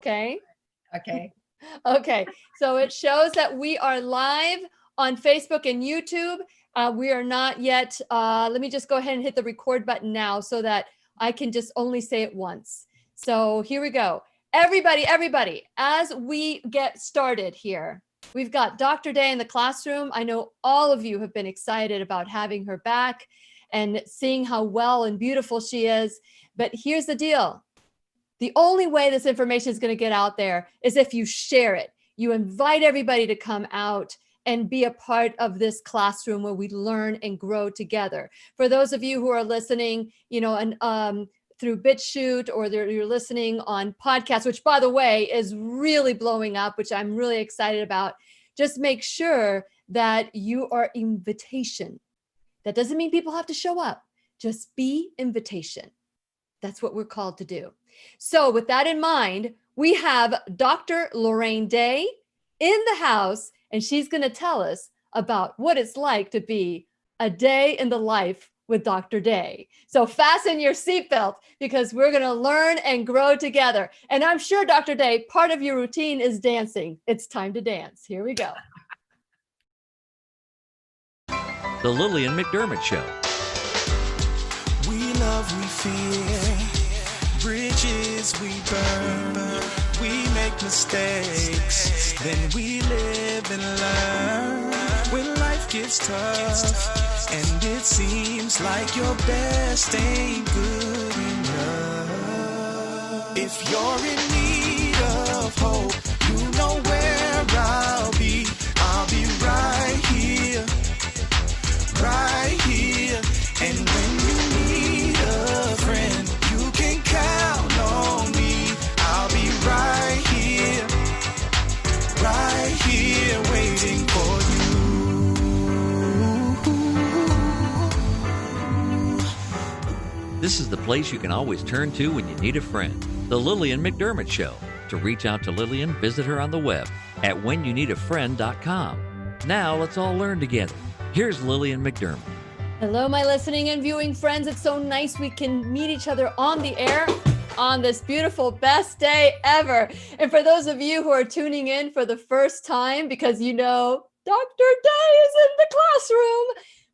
Okay. Okay. Okay. So it shows that we are live on Facebook and YouTube. We are not yet. Let me just go ahead and hit the record button now so that I can just only say it once. So here we go. Everybody, as we get started here, we've got Dr. Day in the classroom. I know all of you have been excited about having her back and seeing how well and beautiful she is. But here's the deal. The only way this information is going to get out there is if you share it. You invite everybody to come out and be a part of this classroom where we learn and grow together. For those of you who are listening, and through BitChute, or you're listening on podcasts, which by the way is really blowing up, which I'm really excited about. Just make sure that you are invitation. That doesn't mean people have to show up. Just be invitation. That's what we're called to do. So with that in mind, we have Dr. Lorraine Day in the house, and she's going to tell us about what it's like to be a day in the life with Dr. Day. So fasten your seatbelt because we're going to learn and grow together. And I'm sure, Dr. Day, part of your routine is dancing. It's time to dance. Here we go. The Lillian McDermott Show. We love, we fear, bridges we burn, we make mistakes, then we live and learn. When life gets tough, and it seems like your best ain't good enough. If you're in need of hope, you know where I'll be right here, right here. And when you need a friend, you can count on me. I'll be right here, waiting for you. This is the place you can always turn to when you need a friend. The Lillian McDermott Show. To reach out to Lillian, visit her on the web at whenyouneedafriend.com. Now let's all learn together. Here's Lillian McDermott. Hello, my listening and viewing friends. It's so nice we can meet each other on the air on this beautiful, best day ever. And for those of you who are tuning in for the first time, because you know Dr. Day is in the classroom,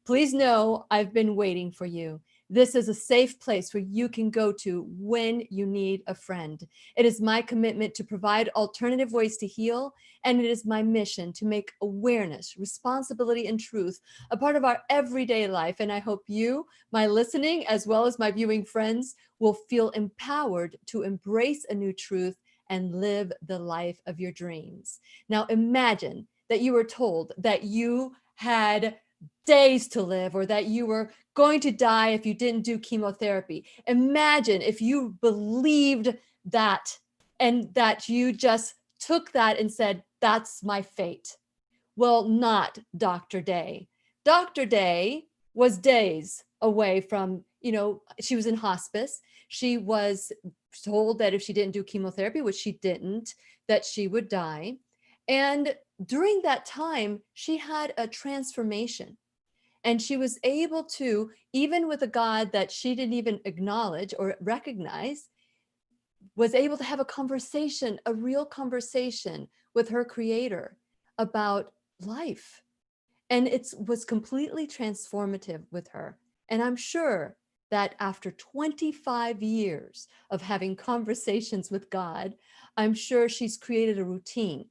please know I've been waiting for you. This is a safe place where you can go to when you need a friend. It is my commitment to provide alternative ways to heal, and it is my mission to make awareness, responsibility, and truth a part of our everyday life. And I hope you, my listening, as well as my viewing friends, will feel empowered to embrace a new truth and live the life of your dreams. Now, imagine that you were told that you had days to live, or that you were going to die if you didn't do chemotherapy. Imagine if you believed that, and that you just took that and said, that's my fate. Well, not Dr. Day. Dr. Day was days away from, she was in hospice. She was told that if she didn't do chemotherapy, which she didn't, that she would die. And during that time, she had a transformation. And she was able to, even with a God that she didn't even acknowledge or recognize, was able to have a conversation, a real conversation with her creator about life. And it was completely transformative with her. And I'm sure that after 25 years of having conversations with God, I'm sure she's created a routine.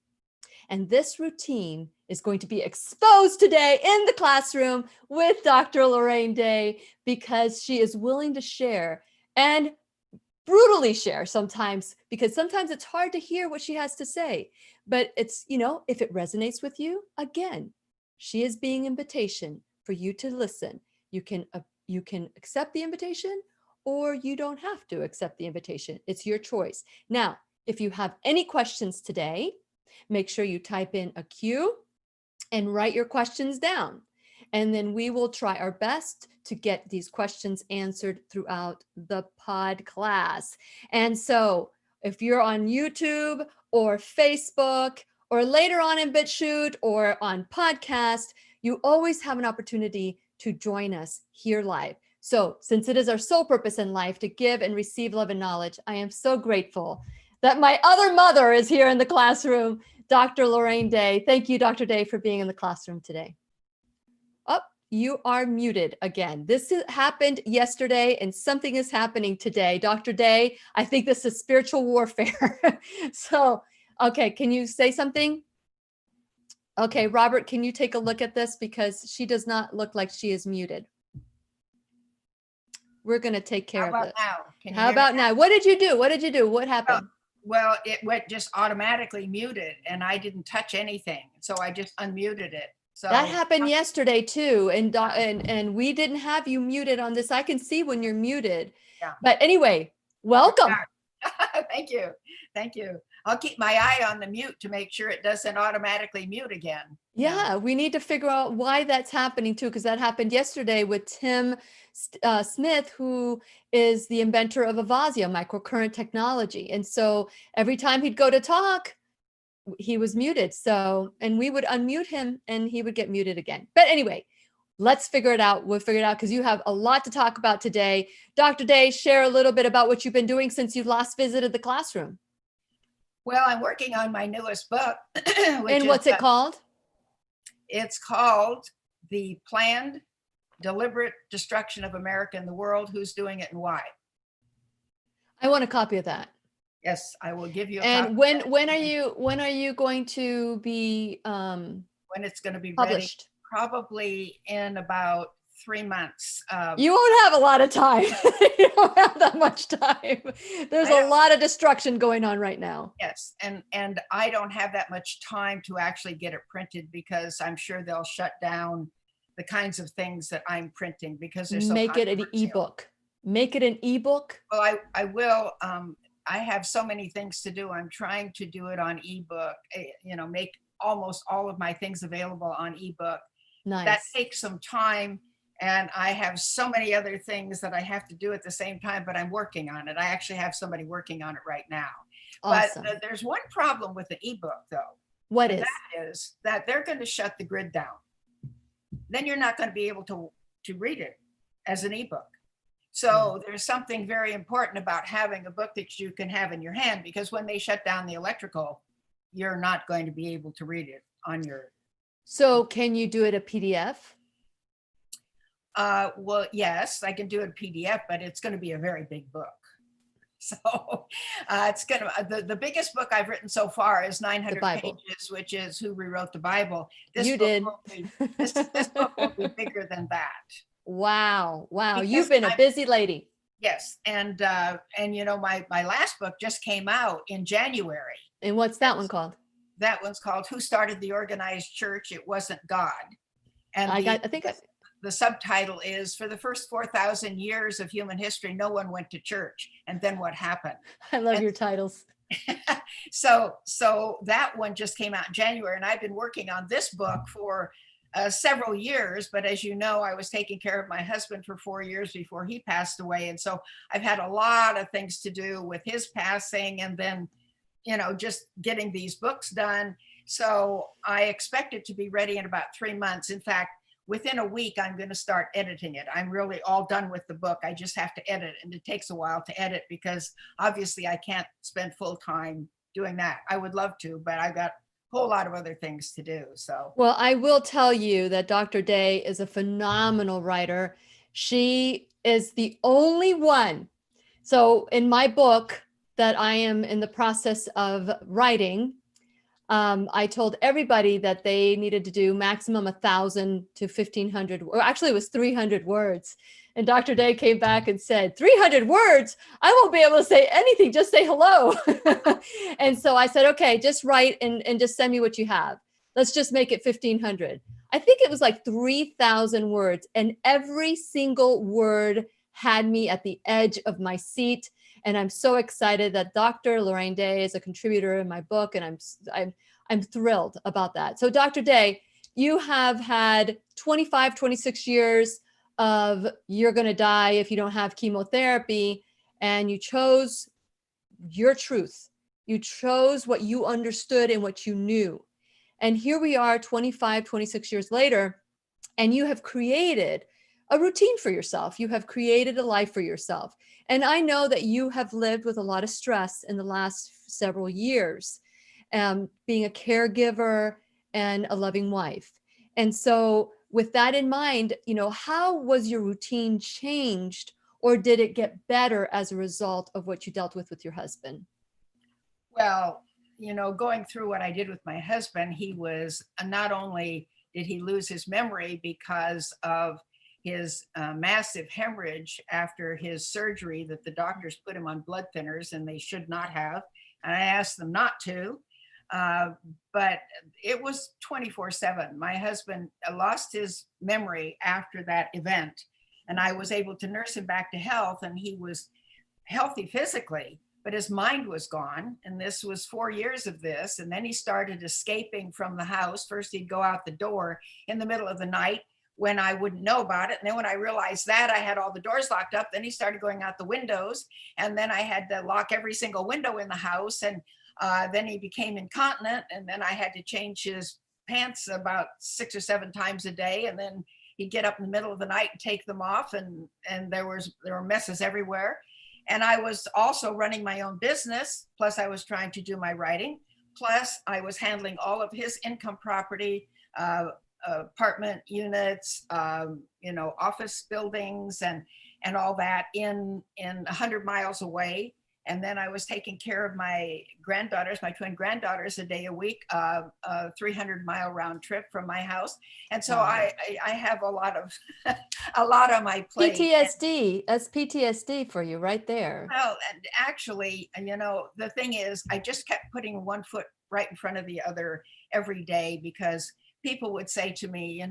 And this routine is going to be exposed today in the classroom with Dr. Lorraine Day, because she is willing to share, and brutally share sometimes, because sometimes it's hard to hear what she has to say. But it's, if it resonates with you, again, she is being invitation for you to listen. You can accept the invitation, or you don't have to accept the invitation. It's your choice. Now, if you have any questions today, make sure you type in a Q and write your questions down. And then we will try our best to get these questions answered throughout the pod class. And so if you're on YouTube or Facebook, or later on in BitChute or on podcast, you always have an opportunity to join us here live. So since it is our sole purpose in life to give and receive love and knowledge, I am so grateful that my other mother is here in the classroom, Dr. Lorraine Day. Thank you, Dr. Day, for being in the classroom today. Oh, you are muted again. This happened yesterday and something is happening today. Dr. Day, I think this is spiritual warfare. So, okay, can you say something? Okay, Robert, can you take a look at this because she does not look like she is muted. We're going to take care of it. How about now? What did you do? What did you do? What happened? Well, it went just automatically muted and I didn't touch anything. So I just unmuted it. So that happened yesterday too. And we didn't have you muted on this. I can see when you're muted. Yeah. But anyway, welcome. Thank you. Thank you. I'll keep my eye on the mute to make sure it doesn't automatically mute again. Yeah, we need to figure out why that's happening too, because that happened yesterday with Tim Smith, who is the inventor of Avazia microcurrent technology. And so every time he'd go to talk, he was muted. So, and we would unmute him and he would get muted again. But anyway, let's figure it out. We'll figure it out because you have a lot to talk about today. Dr. Day, share a little bit about what you've been doing since you last visited the classroom. Well, I'm working on my newest book. And what's it called? It's called The Planned Deliberate Destruction of America and the World, Who's Doing It and Why. I want a copy of that. Yes, I will give you a and copy. when are you going to be when it's going to be published? Ready, probably in about 3 months. You won't have a lot of time. You don't have that much time. There's a lot of destruction going on right now. Yes, and I don't have that much time to actually get it printed because I'm sure they'll shut down the kinds of things that I'm printing because they're so Make it an ebook. Make it an ebook. Well, I will. I have so many things to do. I'm trying to do it on ebook, make almost all of my things available on ebook. Nice. That takes some time. And I have so many other things that I have to do at the same time, but I'm working on it. I actually have somebody working on it right now. Awesome. But there's one problem with the ebook though. What is? That is that they're going to shut the grid down. Then you're not going to be able to read it as an ebook. So there's something very important about having a book that you can have in your hand, because when they shut down the electrical, you're not going to be able to read it on your. So can you do it a PDF? Well, yes, I can do it PDF, but it's going to be a very big book. So it's going to, the biggest book I've written so far is 900 pages, which is Who Rewrote the Bible. This you book did. This book will be bigger than that. Wow. Wow. Because You've been a busy lady. Yes. And my last book just came out in January. And what's that one called? That one's called Who Started the Organized Church? It Wasn't God. And the subtitle is, for the first 4,000 years of human history, no one went to church. And then what happened? I love your titles. So that one just came out in January, and I've been working on this book for several years. But as you know, I was taking care of my husband for 4 years before he passed away. And so I've had a lot of things to do with his passing and then, just getting these books done. So I expect it to be ready in about 3 months. In fact, within a week, I'm going to start editing it. I'm really all done with the book. I just have to edit, and it takes a while to edit because obviously I can't spend full time doing that. I would love to, but I've got a whole lot of other things to do. So, well, I will tell you that Dr. Day is a phenomenal writer. She is the only one. So in my book that I am in the process of writing, I told everybody that they needed to do maximum 1,000 to 1,500, or actually it was 300 words. And Dr. Day came back and said, 300 words? I won't be able to say anything, just say hello. And so I said, okay, just write and just send me what you have. Let's just make it 1,500. I think it was like 3,000 words, and every single word had me at the edge of my seat. And I'm so excited that Dr. Lorraine Day is a contributor in my book, and I'm thrilled about that. So Dr. Day, you have had 25, 26 years of you're going to die if you don't have chemotherapy, and you chose your truth. You chose what you understood and what you knew. And here we are 25, 26 years later, and you have created a routine for yourself. You have created a life for yourself. And I know that you have lived with a lot of stress in the last several years, being a caregiver and a loving wife. And so with that in mind, how was your routine changed, or did it get better as a result of what you dealt with your husband? Well, going through what I did with my husband, he was not only did he lose his memory because of his massive hemorrhage after his surgery that the doctors put him on blood thinners, and they should not have. And I asked them not to. But it was 24/7. My husband lost his memory after that event, and I was able to nurse him back to health, and he was healthy physically, but his mind was gone. And this was 4 years of this. And then he started escaping from the house. First, he'd go out the door in the middle of the night when I wouldn't know about it. And then when I realized that I had all the doors locked up, then he started going out the windows. And then I had to lock every single window in the house. And then he became incontinent. And then I had to change his pants about 6 or 7 times a day. And then he'd get up in the middle of the night and take them off. And there were messes everywhere. And I was also running my own business. Plus I was trying to do my writing. Plus I was handling all of his income property, apartment units, office buildings and all that in 100 miles away. And then I was taking care of my granddaughters, my twin granddaughters, a day a week, a 300-mile round trip from my house. And so I have a lot on my plate. PTSD, that's PTSD for you right there. Well, and actually, the thing is, I just kept putting one foot right in front of the other every day, because people would say to me,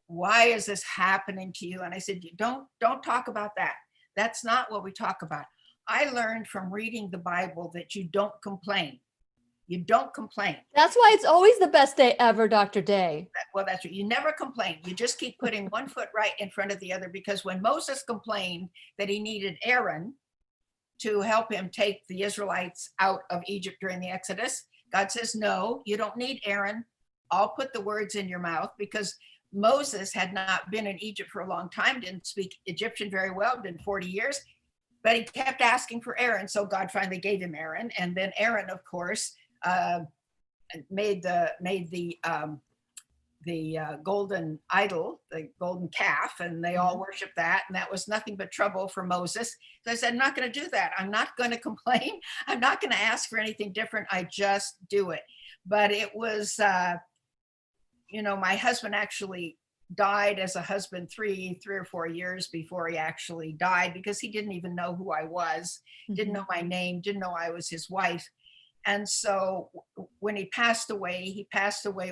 why is this happening to you? And I said, don't talk about that. That's not what we talk about. I learned from reading the Bible that you don't complain. You don't complain. That's why it's always the best day ever, Dr. Day. Well, that's right. You never complain. You just keep putting one foot right in front of the other, because when Moses complained that he needed Aaron to help him take the Israelites out of Egypt during the Exodus, God says, no, you don't need Aaron. I'll put the words in your mouth, because Moses had not been in Egypt for a long time, didn't speak Egyptian very well, been 40 years. But he kept asking for Aaron, so God finally gave him Aaron. And then Aaron, of course, made the golden idol, the golden calf, and they all worshiped that. And that was nothing but trouble for Moses. So I said, I'm not going to do that. I'm not going to complain. I'm not going to ask for anything different. I just do it. But it was, my husband actually died as a husband 3 or 4 years before he actually died, because he didn't even know who I was, didn't know my name, didn't know I was his wife. And so when he passed away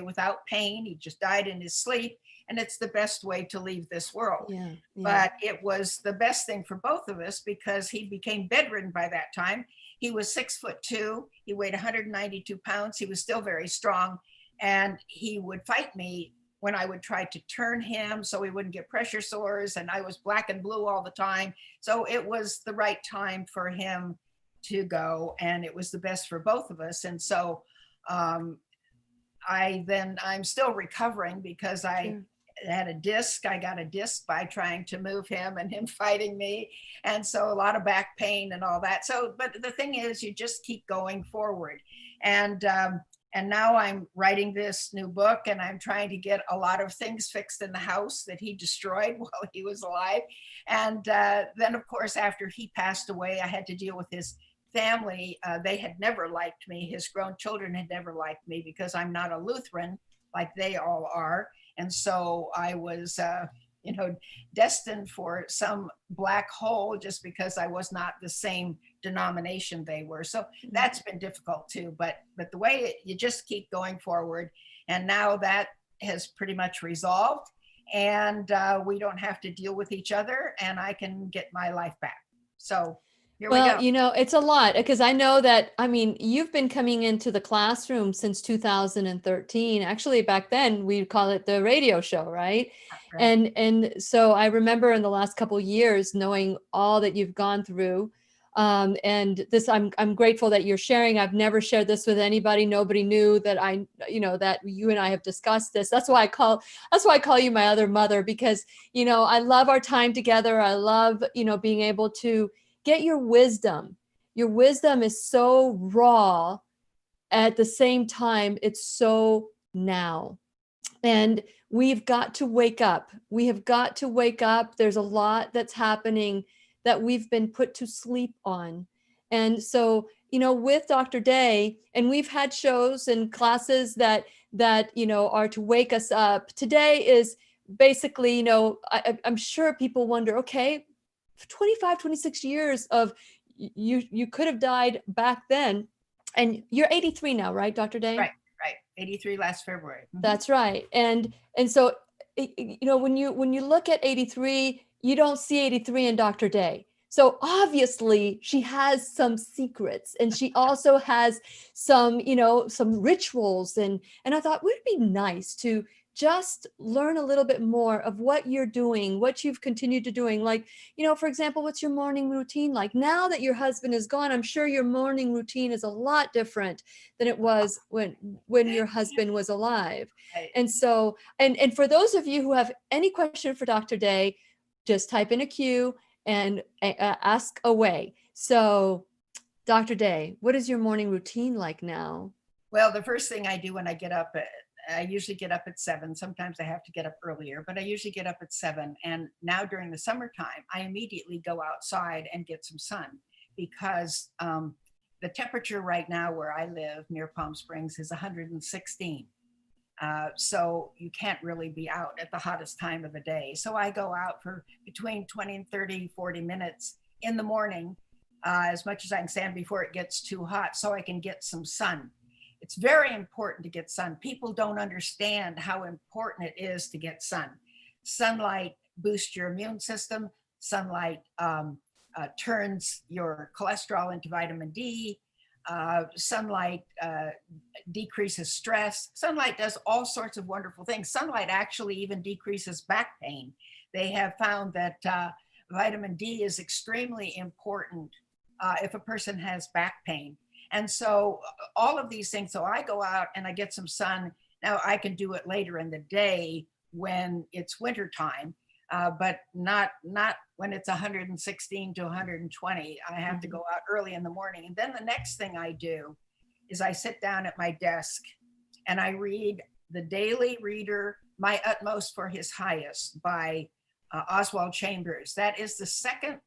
without pain. He just died in his sleep. And it's the best way to leave this world. Yeah. But it was the best thing for both of us, because he became bedridden by that time. He was 6'2". He weighed 192 pounds. He was still very strong. And he would fight me when I would try to turn him so he wouldn't get pressure sores, and I was black and blue all the time. So it was the right time for him to go, and it was the best for both of us. And so I'm still recovering, because I had a disc. I got a disc by trying to move him and him fighting me. And so a lot of back pain and all that. So, but the thing is, you just keep going forward. And now I'm writing this new book, and I'm trying to get a lot of things fixed in the house that he destroyed while he was alive. And then, of course, after he passed away, I had to deal with his family. They had never liked me. His grown children had never liked me, because I'm not a Lutheran like they all are. And so I was, destined for some black hole, just because I was not the same denomination they were. So that's been difficult too, but the way you just keep going forward. And now that has pretty much resolved, and we don't have to deal with each other, and I can get my life back. So here we go. It's a lot, because I know that, you've been coming into the classroom since 2013. Actually, back then we'd call it the radio show, right? And so I remember in the last couple of years, knowing all that you've gone through, And this, I'm grateful that you're sharing. I've never shared this with anybody. Nobody knew that that you and I have discussed this. That's why I call you my other mother, because, I love our time together. I love, being able to get your wisdom. Your wisdom is so raw. At the same time, it's so now. And we've got to wake up. We have got to wake up. There's a lot that's happening that we've been put to sleep on. And so, with Dr. Day, and we've had shows and classes that are to wake us up. Today is basically, I'm sure people wonder, okay, 25, 26 years of you could have died back then. And you're 83 now, right, Dr. Day? Right. 83 last February. Mm-hmm. That's right. And so, when you look at 83, you don't see 83 in Dr. Day. So obviously she has some secrets, and she also has some rituals. And I thought, would it be nice to just learn a little bit more of what you're doing, what you've continued to doing. Like, for example, what's your morning routine like? Now that your husband is gone, I'm sure your morning routine is a lot different than it was when your husband was alive. And so, and for those of you who have any question for Dr. Day, just type in a Q and ask away. So, Dr. Day, what is your morning routine like now? Well, the first thing I do when I get up, I usually get up at 7. Sometimes I have to get up earlier, but I usually get up at 7. And now during the summertime, I immediately go outside and get some sun, because the temperature right now where I live near Palm Springs is 116. So you can't really be out at the hottest time of the day. So I go out for between 20 and 30, 40 minutes in the morning, as much as I can stand before it gets too hot, so I can get some sun. It's very important to get sun. People don't understand how important it is to get sun. Sunlight boosts your immune system. Sunlight turns your cholesterol into vitamin D. Sunlight decreases stress. Sunlight does all sorts of wonderful things. Sunlight actually even decreases back pain. They have found that vitamin D is extremely important if a person has back pain. And so all of these things, so I go out and I get some sun. Now I can do it later in the day when it's winter time, but not when it's 116 to 120. I have to go out early in the morning. And then the next thing I do is I sit down at my desk and I read the Daily Reader, My Utmost for His Highest by Oswald Chambers. That is the second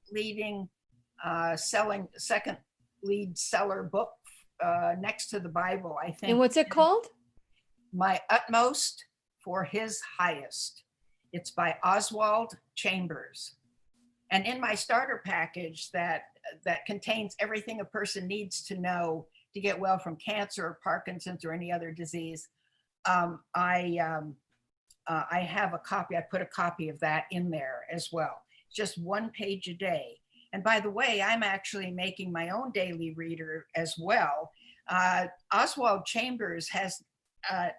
lead seller book next to the Bible, I think. And what's it called? My Utmost for His Highest. It's by Oswald Chambers. And in my starter package that contains everything a person needs to know to get well from cancer or Parkinson's or any other disease, I have a copy. I put a copy of that in there as well. Just one page a day. And by the way, I'm actually making my own daily reader as well. Oswald Chambers has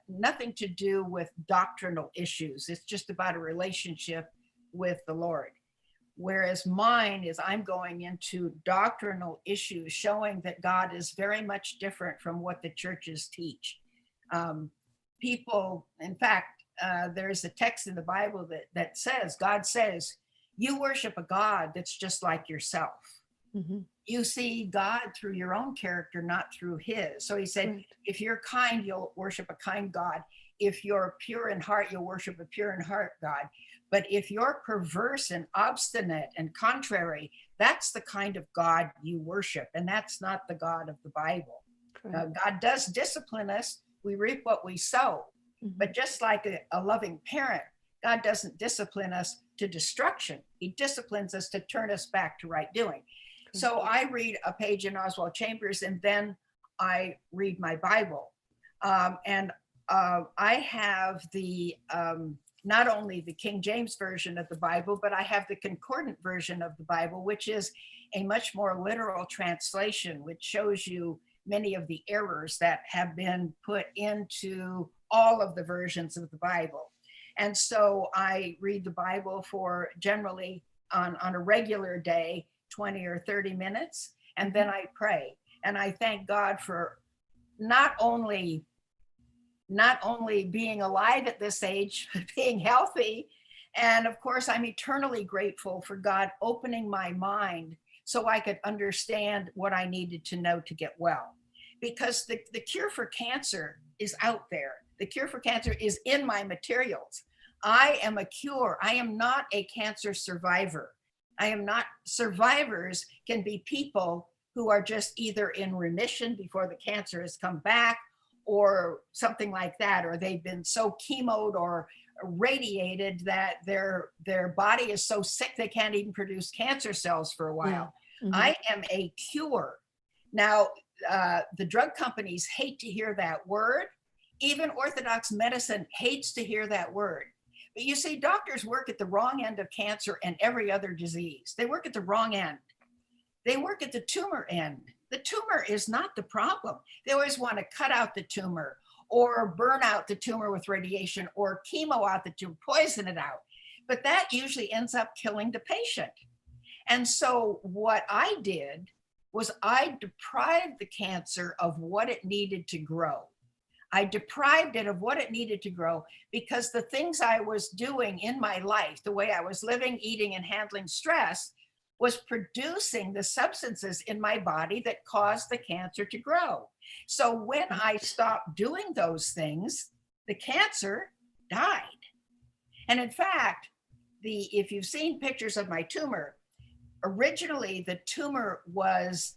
nothing to do with doctrinal issues. It's just about a relationship with the Lord. Whereas mine is, I'm going into doctrinal issues, showing that God is very much different from what the churches teach. People, in fact, there's a text in the Bible that says, God says, you worship a God that's just like yourself. Mm-hmm. You see God through your own character, not through his. So he said, right. If you're kind, you'll worship a kind God. If you're pure in heart, you'll worship a pure in heart God. But if you're perverse and obstinate and contrary, that's the kind of God you worship. And that's not the God of the Bible. God does discipline us. We reap what we sow. Mm-hmm. But just like a loving parent, God doesn't discipline us to destruction. He disciplines us to turn us back to right doing. Okay. So I read a page in Oswald Chambers, and then I read my Bible. And I have the, not only the King James Version of the Bible, but I have the concordant version of the Bible, which is a much more literal translation, which shows you many of the errors that have been put into all of the versions of the Bible. And so I read the Bible for generally on a regular day, 20 or 30 minutes. And then I pray. And I thank God for not only being alive at this age, but being healthy. And of course, I'm eternally grateful for God opening my mind so I could understand what I needed to know to get well. Because the cure for cancer is out there. The cure for cancer is in my materials. I am a cure. I am not a cancer survivor. I am not. Survivors can be people who are just either in remission before the cancer has come back or something like that, or they've been so chemoed or radiated that their body is so sick they can't even produce cancer cells for a while. Yeah. I am a cure. Now, the drug companies hate to hear that word. Even Orthodox medicine hates to hear that word. But you see, doctors work at the wrong end of cancer and every other disease. They work at the wrong end. They work at the tumor end. The tumor is not the problem. They always want to cut out the tumor or burn out the tumor with radiation or chemo out the tumor, poison it out. But that usually ends up killing the patient. And so what I did was I deprived the cancer of what it needed to grow. I deprived it of what it needed to grow because the things I was doing in my life, the way I was living, eating, and handling stress, was producing the substances in my body that caused the cancer to grow. So when I stopped doing those things, the cancer died. And in fact, if you've seen pictures of my tumor, originally the tumor was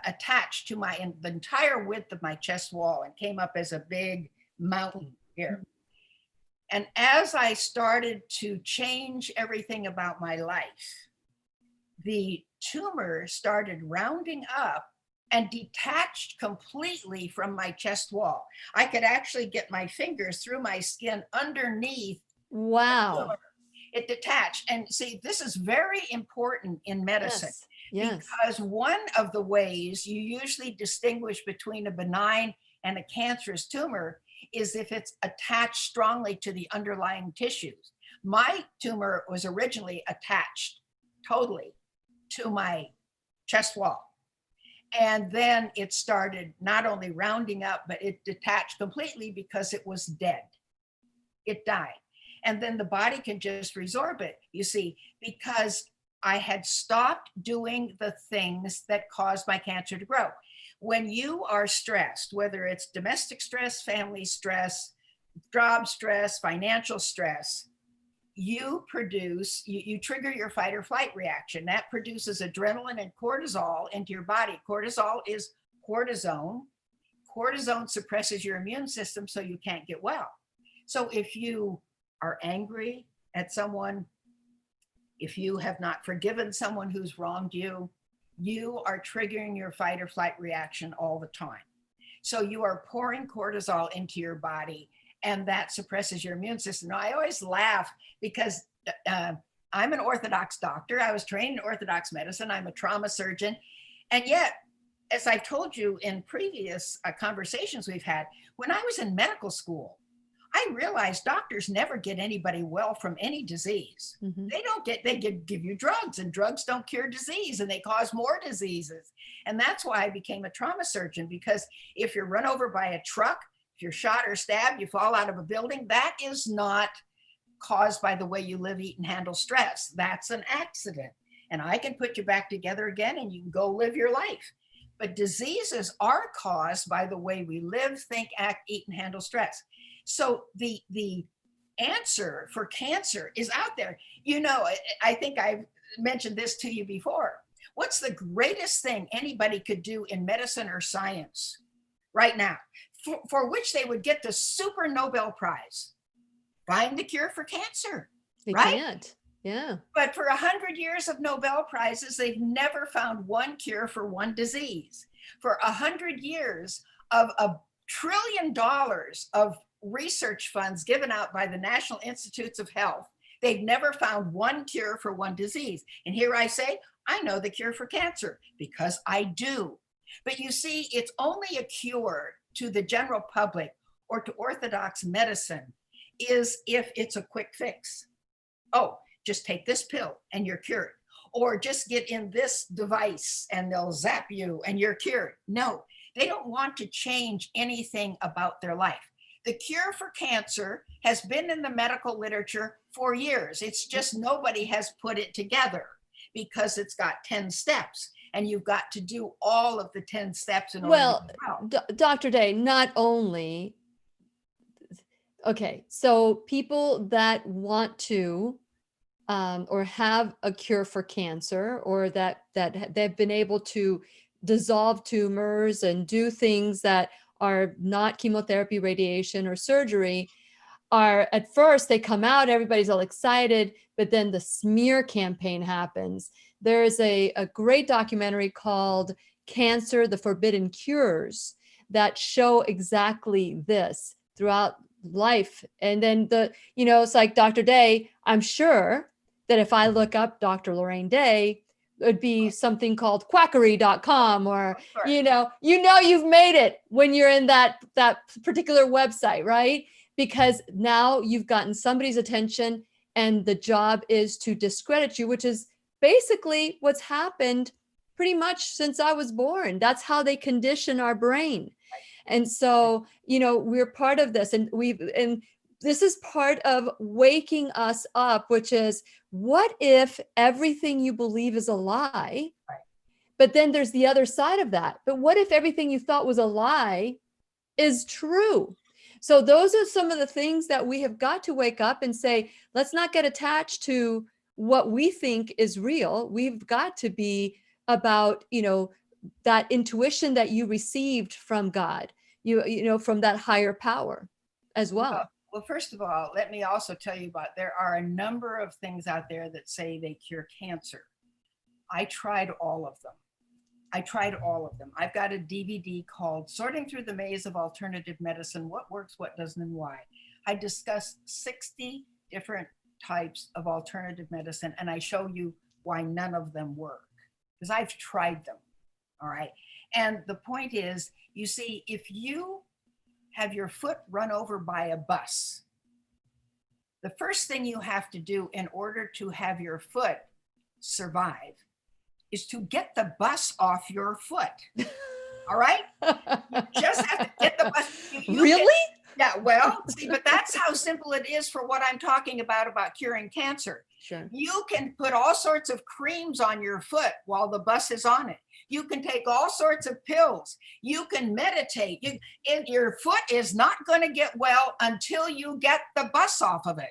attached to the entire width of my chest wall and came up as a big mountain here. And as I started to change everything about my life, the tumor started rounding up and detached completely from my chest wall. I could actually get my fingers through my skin underneath. Wow. It detached. And see, this is very important in medicine. Yes. Because one of the ways you usually distinguish between a benign and a cancerous tumor is if it's attached strongly to the underlying tissues. My tumor was originally attached totally to my chest wall. And then it started not only rounding up, but it detached completely because it was dead. It died. And then the body can just resorb it, you see, because I had stopped doing the things that caused my cancer to grow. When you are stressed, whether it's domestic stress, family stress, job stress, financial stress, you trigger your fight or flight reaction. That produces adrenaline and cortisol into your body. Cortisol is cortisone. Cortisone suppresses your immune system so you can't get well. So if you are angry at someone, if you have not forgiven someone who's wronged you, you are triggering your fight or flight reaction all the time. So you are pouring cortisol into your body, and that suppresses your immune system. Now, I always laugh because I'm an Orthodox doctor. I was trained in Orthodox medicine. I'm a trauma surgeon. And yet, as I've told you in previous conversations we've had, when I was in medical school, I realized doctors never get anybody well from any disease. Mm-hmm. They give you drugs, and drugs don't cure disease, and they cause more diseases. And that's why I became a trauma surgeon, because if you're run over by a truck, if you're shot or stabbed, you fall out of a building, that is not caused by the way you live, eat, and handle stress. That's an accident. And I can put you back together again and you can go live your life. But diseases are caused by the way we live, think, act, eat, and handle stress. So the answer for cancer is out there. You know, I think I've mentioned this to you before. What's the greatest thing anybody could do in medicine or science right now, for which they would get the super Nobel Prize? Find the cure for cancer. They right? can't. Yeah. But for 100 years of Nobel Prizes, they've never found one cure for one disease. For 100 years of $1 trillion of research funds given out by the National Institutes of Health, they've never found one cure for one disease. And here I say, I know the cure for cancer because I do. But you see, it's only a cure to the general public or to Orthodox medicine is if it's a quick fix. Oh, just take this pill and you're cured. or just get in this device and they'll zap you and you're cured. No, they don't want to change anything about their life. The cure for cancer has been in the medical literature for years. It's just nobody has put it together because it's got 10 steps and you've got to do all of the 10 steps in order Well, to do well. Dr. Day, not only, okay, so people that want to or have a cure for cancer, or that they've been able to dissolve tumors and do things that are not chemotherapy, radiation, or surgery, are at first they come out, everybody's all excited, but then the smear campaign happens. There's a great documentary called Cancer, the Forbidden Cures that show exactly this throughout life. And then it's like Dr. Day, I'm sure that if I look up Dr. Lorraine Day, it would be something called quackery.com, or, you've made it when you're in that particular website, right? Because now you've gotten somebody's attention and the job is to discredit you, which is basically what's happened pretty much since I was born. That's how they condition our brain. And so, we're part of this, and this is part of waking us up, which is, what if everything you believe is a lie? Right. But then there's the other side of that. But what if everything you thought was a lie is true? So those are some of the things that we have got to wake up and say, let's not get attached to what we think is real. We've got to be about, that intuition that you received from God, from that higher power as well. Well, first of all, let me also tell you there are a number of things out there that say they cure cancer. I tried all of them. I've got a DVD called Sorting Through the Maze of Alternative Medicine, What Works, What Doesn't, and Why. I discuss 60 different types of alternative medicine, and I show you why none of them work, because I've tried them, all right? And the point is, you see, if you have your foot run over by a bus, the first thing you have to do in order to have your foot survive is to get the bus off your foot. All right? You just have to get the bus. Really? Yeah, well, see, but that's how simple it is for what I'm talking about curing cancer. Sure. You can put all sorts of creams on your foot while the bus is on it. You can take all sorts of pills. You can meditate. Your foot is not going to get well until you get the bus off of it.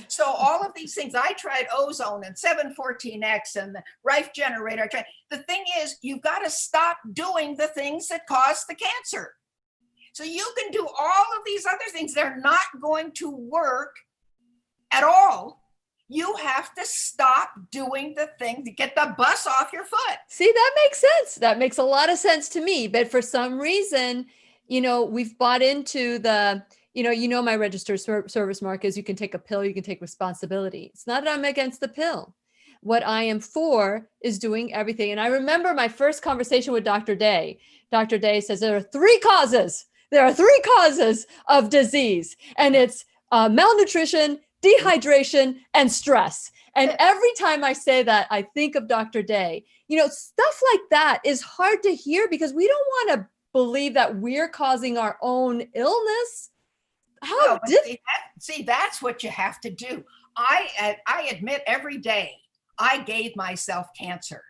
So all of these things, I tried ozone and 714X and the Rife generator. The thing is, you've got to stop doing the things that cause the cancer. So you can do all of these other things. They're not going to work at all. You have to stop doing the thing to get the bus off your foot. See, that makes sense. That makes a lot of sense to me. But for some reason, we've bought into the, my registered service mark is you can take a pill, you can take responsibility. It's not that I'm against the pill. What I am for is doing everything. And I remember my first conversation with Dr. Day. Dr. Day says there are three causes. There are three causes of disease, and it's malnutrition, dehydration, and stress. And every time I say that, I think of Dr. Day. Stuff like that is hard to hear because we don't want to believe that we're causing our own illness. How see, that's what you have to do. I admit every day I gave myself cancer.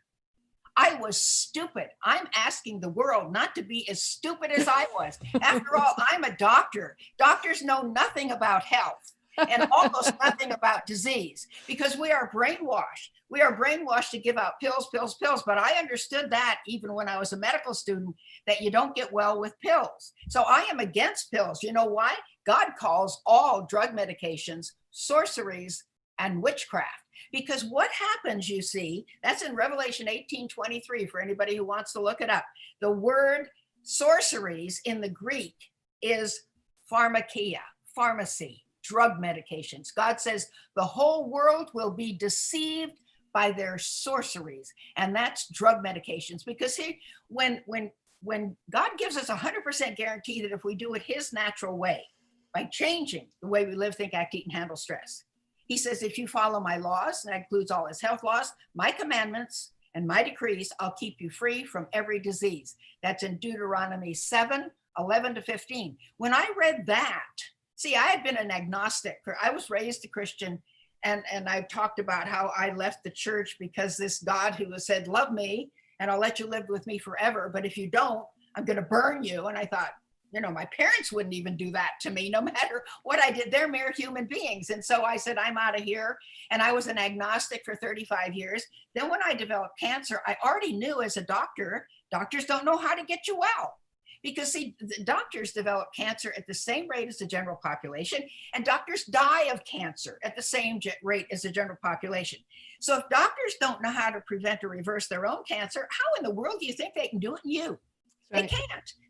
I was stupid. I'm asking the world not to be as stupid as I was. After all, I'm a doctor. Doctors know nothing about health and almost nothing about disease because we are brainwashed. We are brainwashed to give out pills, pills, pills. But I understood that even when I was a medical student, that you don't get well with pills. So I am against pills. You know why? God calls all drug medications sorceries and witchcraft. Because what happens, you see, that's in Revelation 18:23 for anybody who wants to look it up. The word sorceries in the Greek is pharmakia, pharmacy, drug medications. God says the whole world will be deceived by their sorceries, and that's drug medications. Because when God gives us 100% guarantee that if we do it his natural way, by changing the way we live, think, act, eat, and handle stress, He says, if you follow my laws, and that includes all his health laws, my commandments, and my decrees, I'll keep you free from every disease. That's in Deuteronomy 7:11-15. When I read that, see, I had been an agnostic. I was raised a Christian, and I talked about how I left the church because this God who has said, love me, and I'll let you live with me forever. But if you don't, I'm going to burn you. And I thought, my parents wouldn't even do that to me, no matter what I did. They're mere human beings. And so I said, I'm out of here. And I was an agnostic for 35 years. Then when I developed cancer, I already knew as a doctor, doctors don't know how to get you well. Because see, the doctors develop cancer at the same rate as the general population, and doctors die of cancer at the same rate as the general population. So if doctors don't know how to prevent or reverse their own cancer, how in the world do you think they can do it in you? Right.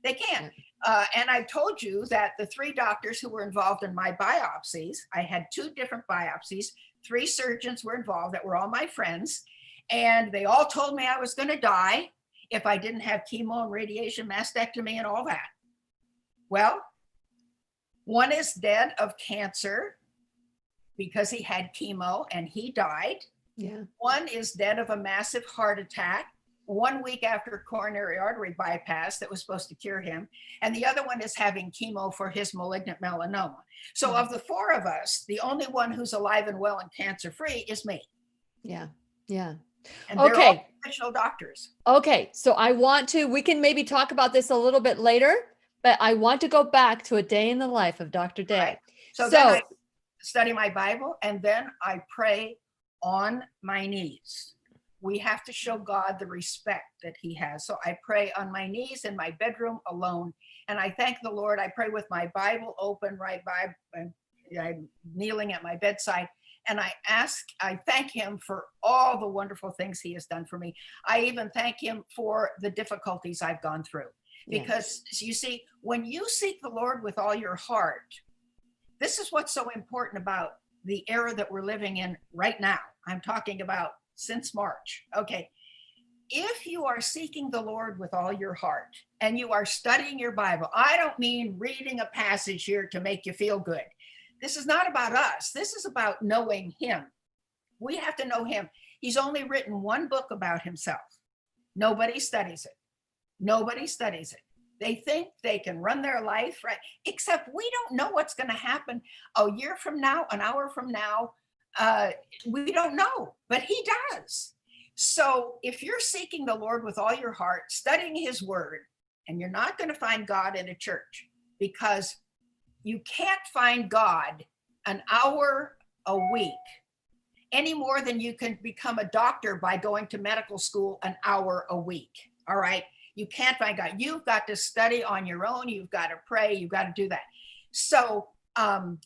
They can't. And I've told you that the 3 doctors who were involved in my biopsies, I had 2 different biopsies, 3 surgeons were involved that were all my friends, and they all told me I was going to die if I didn't have chemo and radiation, mastectomy, and all that. Well, one is dead of cancer because he had chemo and he died. Yeah. One is dead of a massive heart attack 1 week after coronary artery bypass that was supposed to cure him. And the other one is having chemo for his malignant melanoma. So of the 4 of us, the only one who's alive and well and cancer-free is me. Yeah. Yeah. And they're all professional doctors. Okay. So we can maybe talk about this a little bit later, but I want to go back to a day in the life of Dr. Day. Right. So then I study my Bible, and then I pray on my knees. We have to show God the respect that he has. So I pray on my knees in my bedroom alone. And I thank the Lord. I pray with my Bible open right by, I'm kneeling at my bedside. And I thank him for all the wonderful things he has done for me. I even thank him for the difficulties I've gone through. Because you see, when you seek the Lord with all your heart, this is what's so important about the era that we're living in right now. I'm talking about since March. Okay. If you are seeking the Lord with all your heart and you are studying your Bible, I don't mean reading a passage here to make you feel good. This is not about us. This is about knowing him. We have to know him. He's only written 1 book about himself. Nobody studies it. Nobody studies it. They think they can run their life, right? Except we don't know what's going to happen a year from now, an hour from now. We don't know, but he does. So if you're seeking the Lord with all your heart, studying his word, and you're not going to find God in a church, because you can't find God an hour a week any more than you can become a doctor by going to medical school an hour a week. All right. You can't find God. You've got to study on your own. You've got to pray. You've got to do that. So I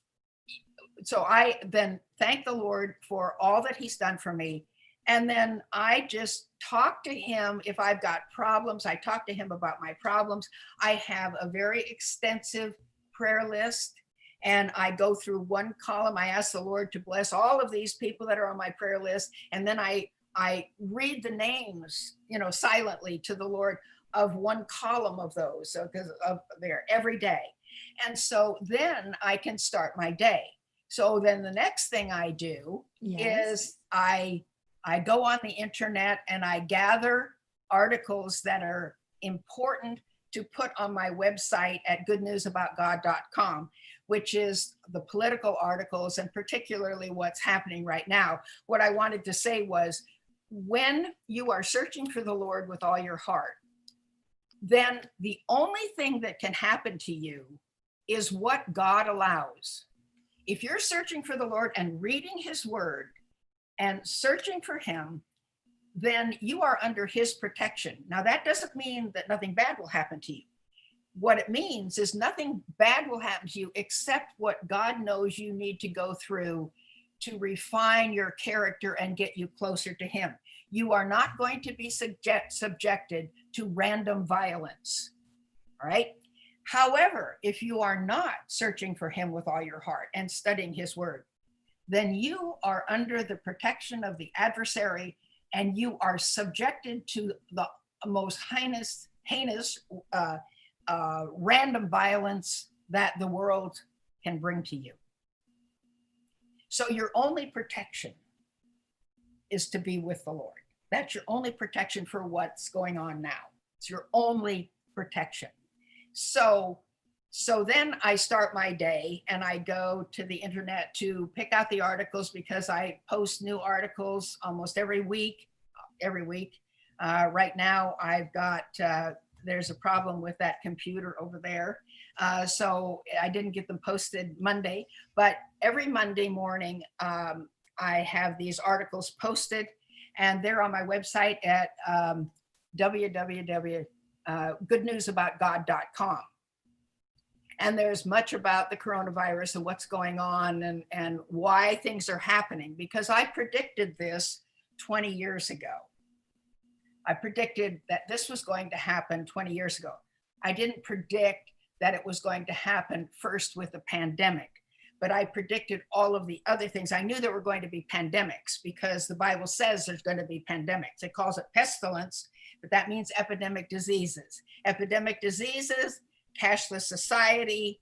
then thank the Lord for all that he's done for me. And then I just talk to him. If I've got problems, I talk to him about my problems. I have a very extensive prayer list, and I go through 1 column. I ask the Lord to bless all of these people that are on my prayer list. And then I read the names, silently to the Lord of 1 column of those. So because of there every day. And so then I can start my day. So then the next thing I do is I go on the internet and I gather articles that are important to put on my website at goodnewsaboutgod.com, which is the political articles and particularly what's happening right now. What I wanted to say was, when you are searching for the Lord with all your heart, then the only thing that can happen to you is what God allows. If you're searching for the Lord and reading his word and searching for him, then you are under his protection. Now, that doesn't mean that nothing bad will happen to you. What it means is nothing bad will happen to you except what God knows you need to go through to refine your character and get you closer to him. You are not going to be subjected to random violence. All right. However, if you are not searching for him with all your heart and studying his word, then you are under the protection of the adversary, and you are subjected to the most heinous random violence that the world can bring to you. So your only protection is to be with the Lord. That's your only protection for what's going on now. It's your only protection. So then I start my day and I go to the internet to pick out the articles because I post new articles almost every week. Right now I've got, there's a problem with that computer over there. So I didn't get them posted Monday, but every Monday morning, I have these articles posted and they're on my website at www.goodnewsaboutgod.com. And there's much about the coronavirus and what's going on and why things are happening, because I predicted this 20 years ago. I predicted that this was going to happen 20 years ago. I didn't predict that it was going to happen first with the pandemic, but I predicted all of the other things. I knew there were going to be pandemics because the Bible says there's going to be pandemics. It calls it pestilence, but that means epidemic diseases. Epidemic diseases, cashless society,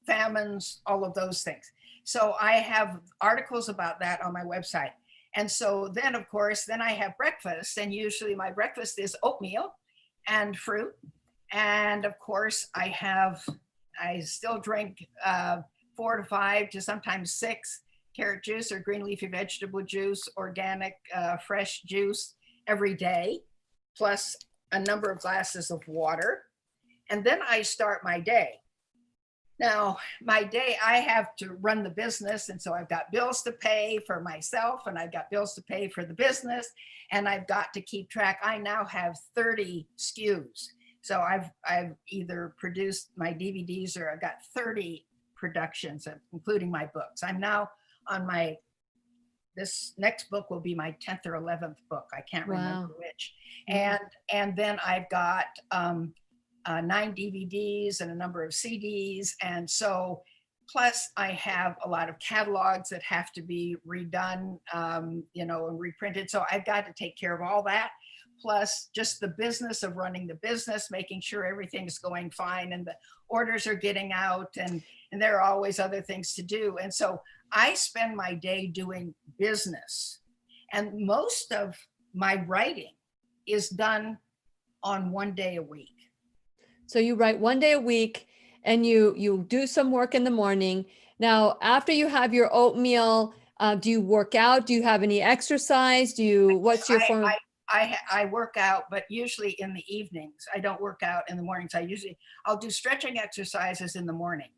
famines, all of those things. So I have articles about that on my website. And so then, of course, then I have breakfast, and usually my breakfast is oatmeal and fruit. And of course, I still drink 4 to 5 to sometimes 6 carrot juice or green leafy vegetable juice, organic, fresh juice every day, plus a number of glasses of water. And then I start my day. Now, my day, I have to run the business. And so I've got bills to pay for myself, and I've got bills to pay for the business, and I've got to keep track. I now have 30 SKUs. So I've either produced my DVDs or I've got 30 productions, including my books. I'm now on this next book will be my 10th or 11th book. I can't remember which. And then I've got 9 DVDs and a number of CDs. And so, plus I have a lot of catalogs that have to be redone, and reprinted. So I've got to take care of all that, plus just the business of running the business, making sure everything's going fine and the orders are getting out, and there are always other things to do. And so I spend my day doing business, and most of my writing is done on 1 day a week. So you write 1 day a week, and you do some work in the morning. Now, after you have your oatmeal, do you work out? Do you have any exercise? What's your form of? I work out, but usually in the evenings. I don't work out in the mornings. I'll do stretching exercises in the morning,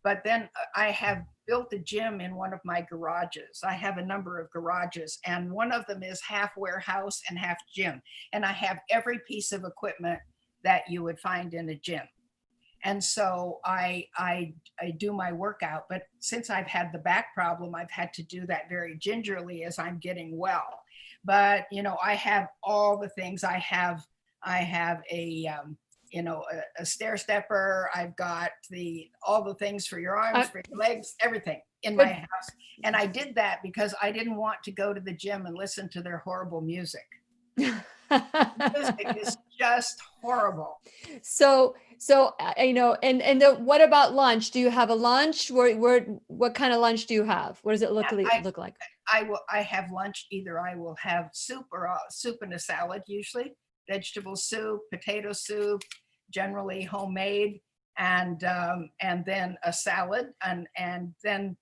but then I have built a gym in one of my garages. I have a number of garages, and one of them is half warehouse and half gym. And I have every piece of equipment that you would find in a gym. And so I do my workout, but since I've had the back problem, I've had to do that very gingerly as I'm getting well. But, I have all the things. I have a stair stepper. I've got all the things for your arms, for your legs, everything in my house. And I did that because I didn't want to go to the gym and listen to their horrible music. Music is just horrible. So what about lunch? Do you have a lunch? What kind of lunch do you have? What does it look like? I have lunch. Either I will have soup or soup and a salad, usually vegetable soup, potato soup, generally homemade, and then a salad, and then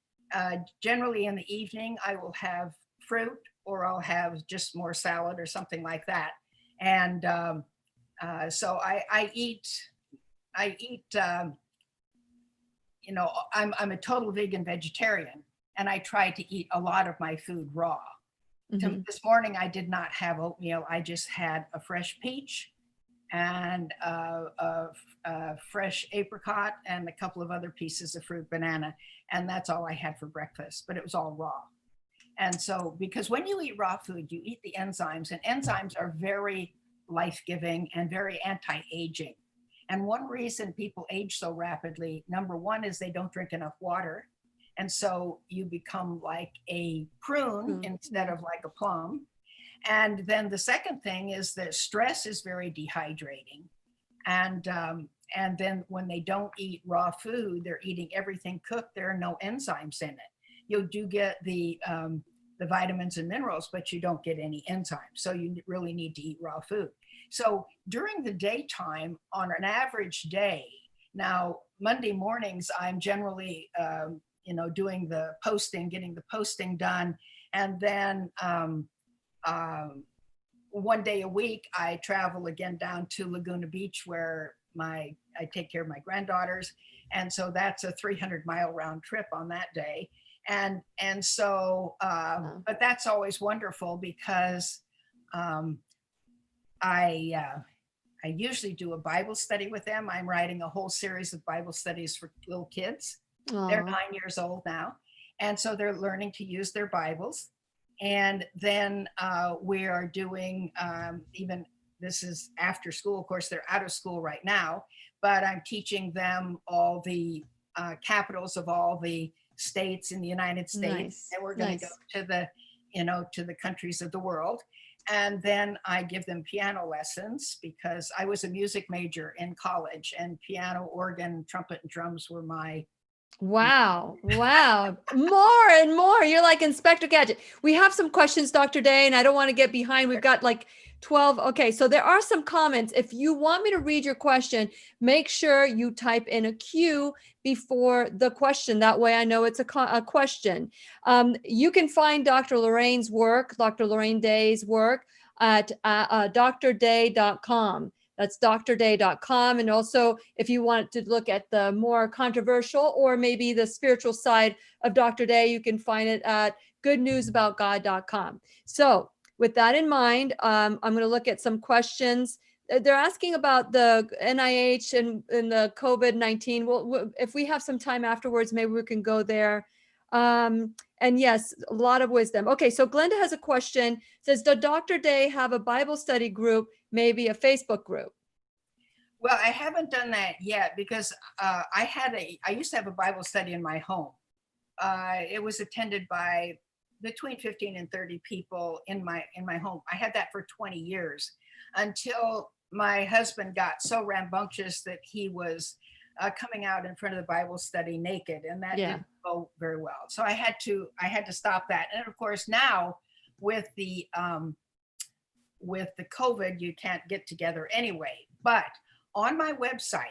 generally in the evening I will have fruit, or I'll have just more salad or something like that. And so I eat. I'm a total vegan vegetarian, and I try to eat a lot of my food raw. Mm-hmm. This morning I did not have oatmeal. I just had a fresh peach and a fresh apricot and a couple of other pieces of fruit, banana, and that's all I had for breakfast. But it was all raw. And so, because when you eat raw food, you eat the enzymes, and enzymes are very life-giving and very anti-aging. And one reason people age so rapidly, number one, is they don't drink enough water. And so you become like a prune instead of like a plum. And then the second thing is that stress is very dehydrating. And then when they don't eat raw food, they're eating everything cooked. There are no enzymes in it. You do get the vitamins and minerals, but you don't get any enzymes. So you really need to eat raw food. So during the daytime, on an average day, now Monday mornings, I'm generally, doing the posting, getting the posting done. And then one day a week, I travel again down to Laguna Beach where I take care of my granddaughters. And so that's a 300-mile round trip on that day. And so, but that's always wonderful because I usually do a Bible study with them. I'm writing a whole series of Bible studies for little kids. Aw. They're 9 years old now. And so they're learning to use their Bibles. And then we are doing even, this is after school. Of course, they're out of school right now, but I'm teaching them all the capitals of all the states in the United States. Nice, And we're going to nice. go to the countries of the world. And then I give them piano lessons because I was a music major in college, and piano, organ, trumpet, and drums were my. Wow. Wow. More and more. You're like Inspector Gadget. We have some questions, Dr. Day, and I don't want to get behind. We've got like 12. Okay. So there are some comments. If you want me to read your question, make sure you type in a Q before the question. That way I know it's a question. You can find Dr. Lorraine's work, Dr. Lorraine Day's work at drday.com. That's drday.com. And also, if you want to look at the more controversial or maybe the spiritual side of Dr. Day, you can find it at goodnewsaboutgod.com. So with that in mind, I'm going to look at some questions. They're asking about the NIH and the COVID-19. Well, if we have some time afterwards, maybe we can go there. And yes, a lot of wisdom. Okay, so Glenda has a question. Says, does Dr. Day have a Bible study group, maybe a Facebook group? Well, I haven't done that yet because I used to have a Bible study in my home. It was attended by between 15 and 30 people in my home. I had that for 20 years until my husband got so rambunctious that he was coming out in front of the Bible study naked, and that didn't go very well. So I had to stop that. And of course, now with the COVID, you can't get together anyway. But on my website,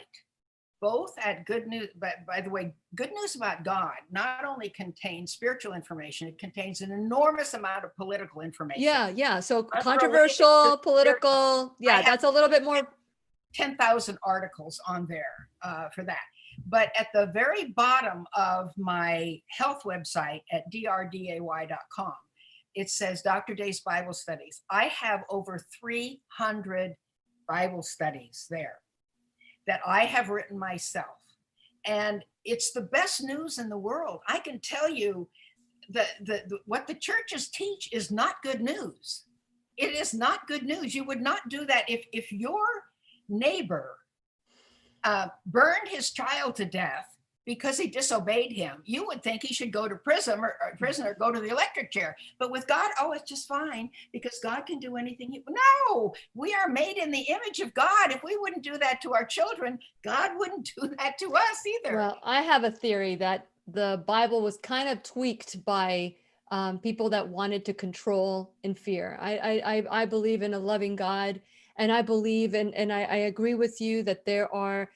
both at Good News, but by the way, Good News About God not only contains spiritual information, it contains an enormous amount of political information. Yeah. So controversial, political. Yeah, that's a little bit more. 10,000 articles on there for that. But at the very bottom of my health website at drday.com, it says Dr. Day's Bible Studies. I have over 300 Bible studies there that I have written myself. And it's the best news in the world. I can tell you that what the churches teach is not good news. It is not good news. You would not do that if your neighbor burned his child to death because he disobeyed him. You would think he should go to prison or go to the electric chair. But with God, it's just fine because God can do anything. No, we are made in the image of God. If we wouldn't do that to our children, God wouldn't do that to us either. Well, I have a theory that the Bible was kind of tweaked by people that wanted to control and fear. I believe in a loving God. And I believe and I agree with you that there are,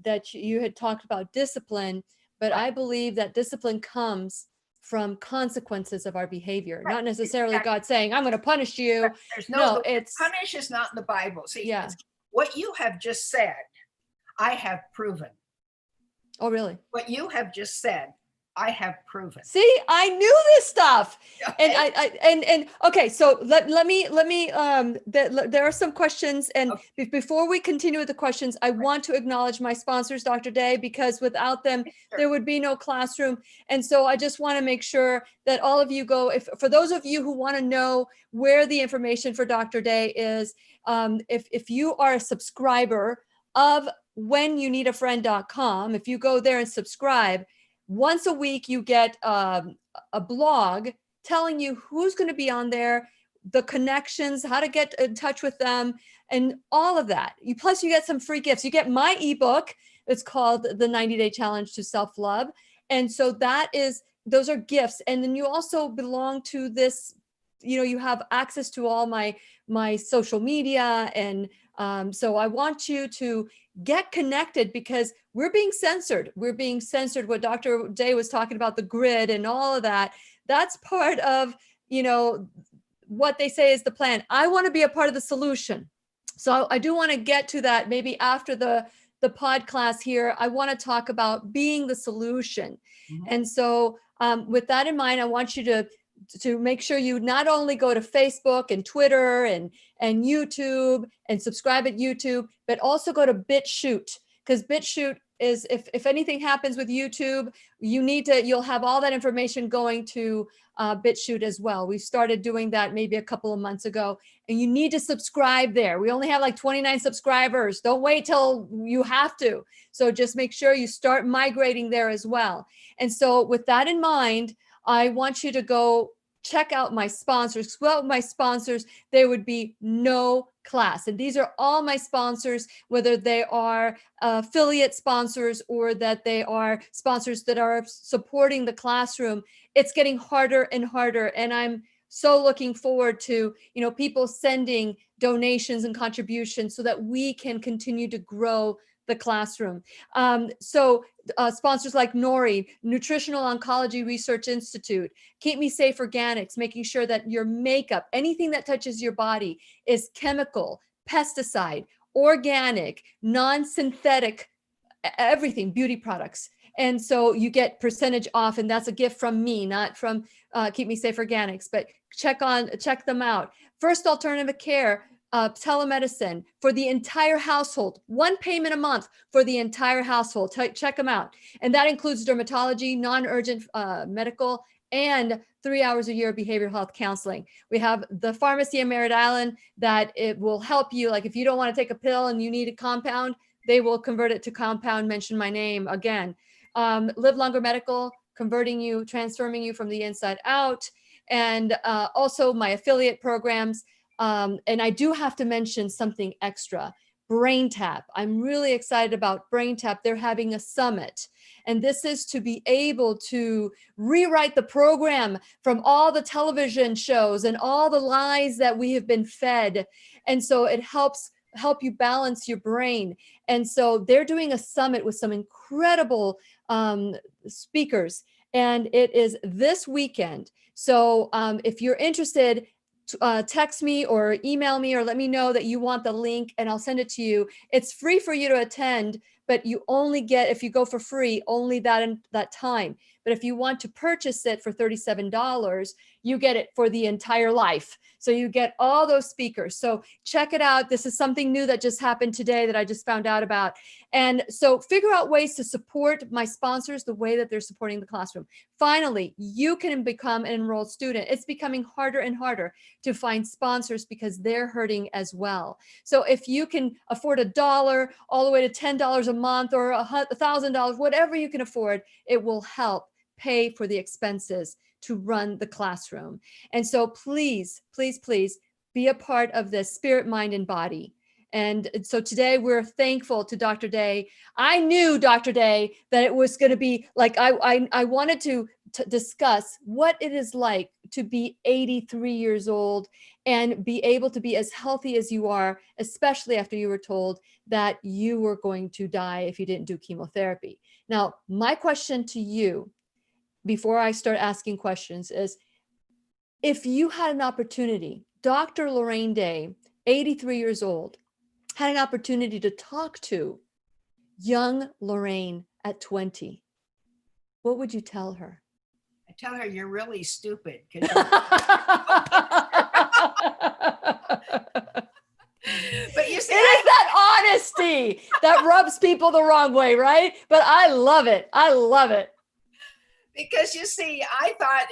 that you had talked about discipline, but I believe that discipline comes from consequences of our behavior, not necessarily God saying, I'm going to punish you. There's it's punish is not in the Bible. See, yeah. What you have just said, I have proven. Oh, really? What you have just said, I have proven. See, I knew this stuff. Okay. And okay, so let me there are some questions, and before we continue with the questions, I want to acknowledge my sponsors, Dr. Day, because without them, there would be no classroom. And so I just want to make sure that all of you go, for those of you who want to know where the information for Dr. Day is, if you are a subscriber of whenyouneedafriend.com, if you go there and subscribe, once a week, you get a blog telling you who's going to be on there, the connections, how to get in touch with them, and all of that. Plus you get some free gifts. You get my ebook. It's called The 90-Day Challenge to Self-Love. And so those are gifts. And then you also belong to this, you have access to all my social media. And so I want you to get connected, because we're being censored. We're being censored. What Dr. Day was talking about, the grid and all of that, that's part of, what they say is the plan. I want to be a part of the solution. So I do want to get to that maybe after the pod class here. I want to talk about being the solution. And so with that in mind, I want you to make sure you not only go to Facebook and Twitter and YouTube and subscribe at YouTube, but also go to BitChute, because BitChute is, if anything happens with YouTube, you'll have all that information going to BitChute as well. We started doing that maybe a couple of months ago, and you need to subscribe there. We only have like 29 subscribers. Don't wait till you have to. So just make sure you start migrating there as well. And so with that in mind, I want you to go check out my sponsors. Well, my sponsors, there would be no class. And these are all my sponsors, whether they are affiliate sponsors or that they are sponsors that are supporting the classroom. It's getting harder and harder. And I'm so looking forward to, people sending donations and contributions so that we can continue to grow the classroom. So sponsors like Nori, Nutritional Oncology Research Institute, Keep Me Safe Organics, making sure that your makeup, anything that touches your body, is chemical, pesticide, organic, non-synthetic, everything, beauty products. And so you get percentage off, and that's a gift from me, not from Keep Me Safe Organics, but check them out. First Alternative Care, telemedicine for the entire household, one payment a month for the entire household. Check them out. And that includes dermatology, non-urgent medical, and 3 hours a year of behavioral health counseling. We have the pharmacy in Merritt Island that it will help you. Like if you don't want to take a pill and you need a compound, they will convert it to compound, mention my name again. Live Longer Medical, converting you, transforming you from the inside out. And also my affiliate programs. And I do have to mention something extra, BrainTap. I'm really excited about BrainTap. They're having a summit, and this is to be able to rewrite the program from all the television shows and all the lies that we have been fed. And so it help you balance your brain. And so they're doing a summit with some incredible speakers, and it is this weekend. So if you're interested, text me or email me or let me know that you want the link, and I'll send it to you. It's free for you to attend, but you only get, if you go for free, only that time. But if you want to purchase it for $37, you get it for the entire life. So you get all those speakers. So check it out. This is something new that just happened today that I just found out about. And so figure out ways to support my sponsors the way that they're supporting the classroom. Finally, you can become an enrolled student. It's becoming harder and harder to find sponsors because they're hurting as well. So if you can afford $1 all the way to $10 a month or $1,000, whatever you can afford, it will help pay for the expenses to run the classroom. And so please, please, please be a part of this spirit, mind, and body. And so today we're thankful to Dr. Day. I knew, Dr. Day, that it was going to be like, I wanted to discuss what it is like to be 83 years old and be able to be as healthy as you are, especially after you were told that you were going to die if you didn't do chemotherapy. Now, my question to you, before I start asking questions, is if you had an opportunity, Dr. Lorraine Day, 83 years old, had an opportunity to talk to young Lorraine at 20, what would you tell her? I tell her you're really stupid. But you see, it is that honesty that rubs people the wrong way, right? But I love it. I love it. Because you see, I thought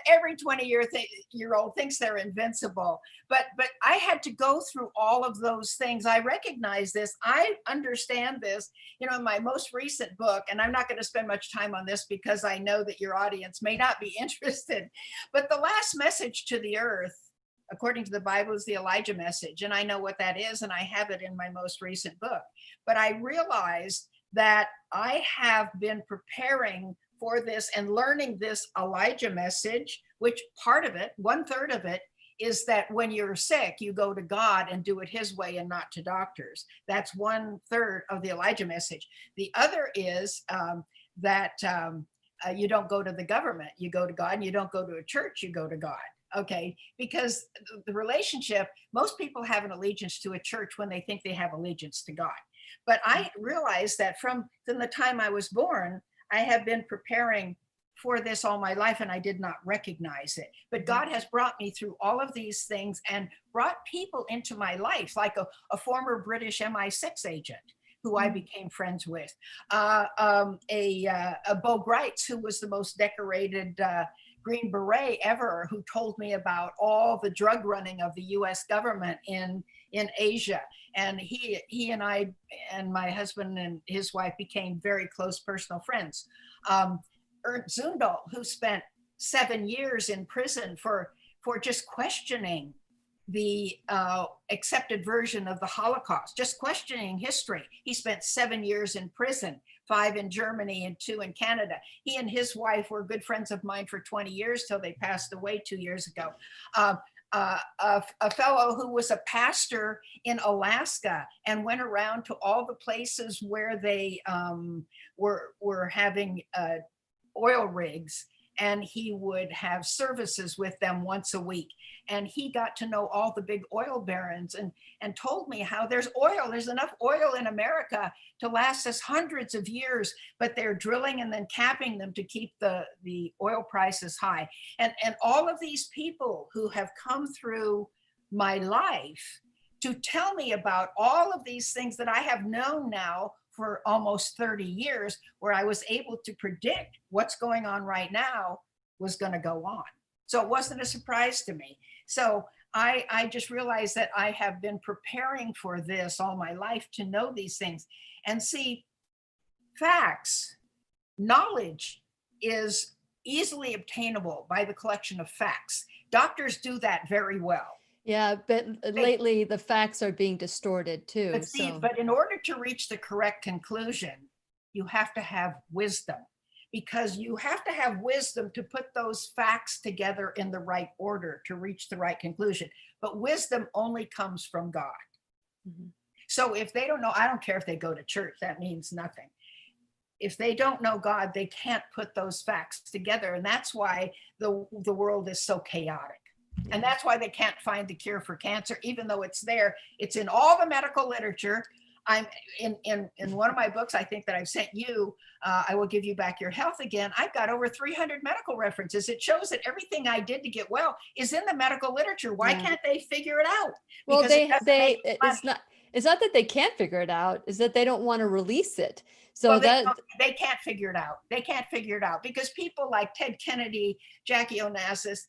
every 20-year-old thinks they're invincible, but I had to go through all of those things. I recognize this. I understand this. You know, in my most recent book, and I'm not going to spend much time on this because I know that your audience may not be interested, but The Last Message to the Earth, according to the Bible, is the Elijah message. And I know what that is, and I have it in my most recent book. But I realized that I have been preparing for this and learning this Elijah message, which part of it, 1/3 of it, is that when you're sick, you go to God and do it his way and not to doctors. That's 1/3 of the Elijah message. The other is that you don't go to the government, you go to God, and you don't go to a church, you go to God. Okay, because the relationship, most people have an allegiance to a church when they think they have allegiance to God. But I realized that from the time I was born, I have been preparing for this all my life, and I did not recognize it. But God has brought me through all of these things and brought people into my life, like a former British MI6 agent who I became friends with, a Bo Greitz, who was the most decorated Green Beret ever, who told me about all the drug running of the US government in Asia. And he and I and my husband and his wife became very close personal friends. Ernst Zundel, who spent 7 years in prison for just questioning the accepted version of the Holocaust, just questioning history. He spent 7 years in prison, 5 in Germany and 2 in Canada. He and his wife were good friends of mine for 20 years till they passed away 2 years ago. A fellow who was a pastor in Alaska and went around to all the places where they were having oil rigs, and he would have services with them once a week. And he got to know all the big oil barons and told me how there's enough oil in America to last us hundreds of years, but they're drilling and then capping them to keep the oil prices high. And all of these people who have come through my life to tell me about all of these things that I have known now for almost 30 years, where I was able to predict what's going on right now was going to go on. So it wasn't a surprise to me. So I just realized that I have been preparing for this all my life to know these things. And see, facts, knowledge is easily obtainable by the collection of facts. Doctors do that very well. Yeah, but lately the facts are being distorted too. But see, but in order to reach the correct conclusion, you have to have wisdom, because you have to have wisdom to put those facts together in the right order to reach the right conclusion. But wisdom only comes from God. Mm-hmm. So if they don't know, I don't care if they go to church, that means nothing. If they don't know God, they can't put those facts together. And that's why the world is so chaotic. And that's why they can't find the cure for cancer, even though it's there. It's in all the medical literature. I'm in one of my books, I think that I've sent you, I Will Give You Back Your Health Again. I've got over 300 medical references. It shows that everything I did to get well is in the medical literature. Why can't they figure it out? Well, it's not that they can't figure it out, is that they don't want to release it. So they can't figure it out. They can't figure it out because people like Ted Kennedy, Jackie Onassis,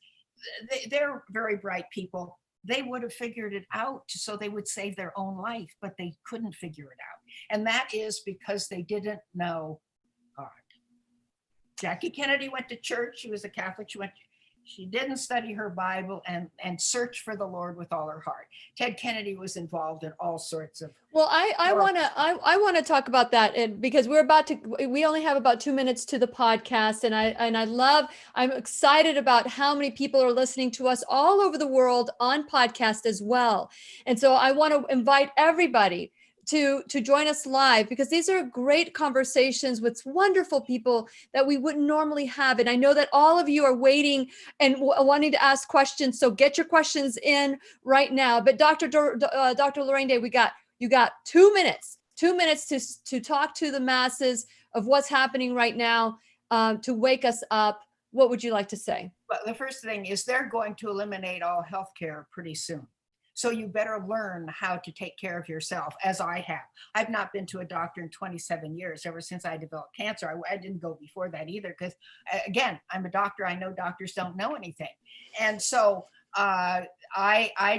they're very bright people. They would have figured it out so they would save their own life, but they couldn't figure it out. And that is because they didn't know God. Jackie Kennedy went to church. She was a Catholic. She didn't study her Bible and search for the Lord with all her heart. Ted Kennedy was involved in all sorts of. Well, I want to talk about that, and because we only have about 2 minutes to the podcast, and I'm excited about how many people are listening to us all over the world on podcast as well. And so I want to invite everybody to join us live, because these are great conversations with wonderful people that we wouldn't normally have. And I know that all of you are waiting and wanting to ask questions. So get your questions in right now. But Dr. Lorraine Day, you got 2 minutes to talk to the masses of what's happening right now, to wake us up. What would you like to say? Well, the first thing is they're going to eliminate all healthcare pretty soon. So you better learn how to take care of yourself, as I have. I've not been to a doctor in 27 years, ever since I developed cancer. I didn't go before that either, because again, I'm a doctor. I know doctors don't know anything. And so I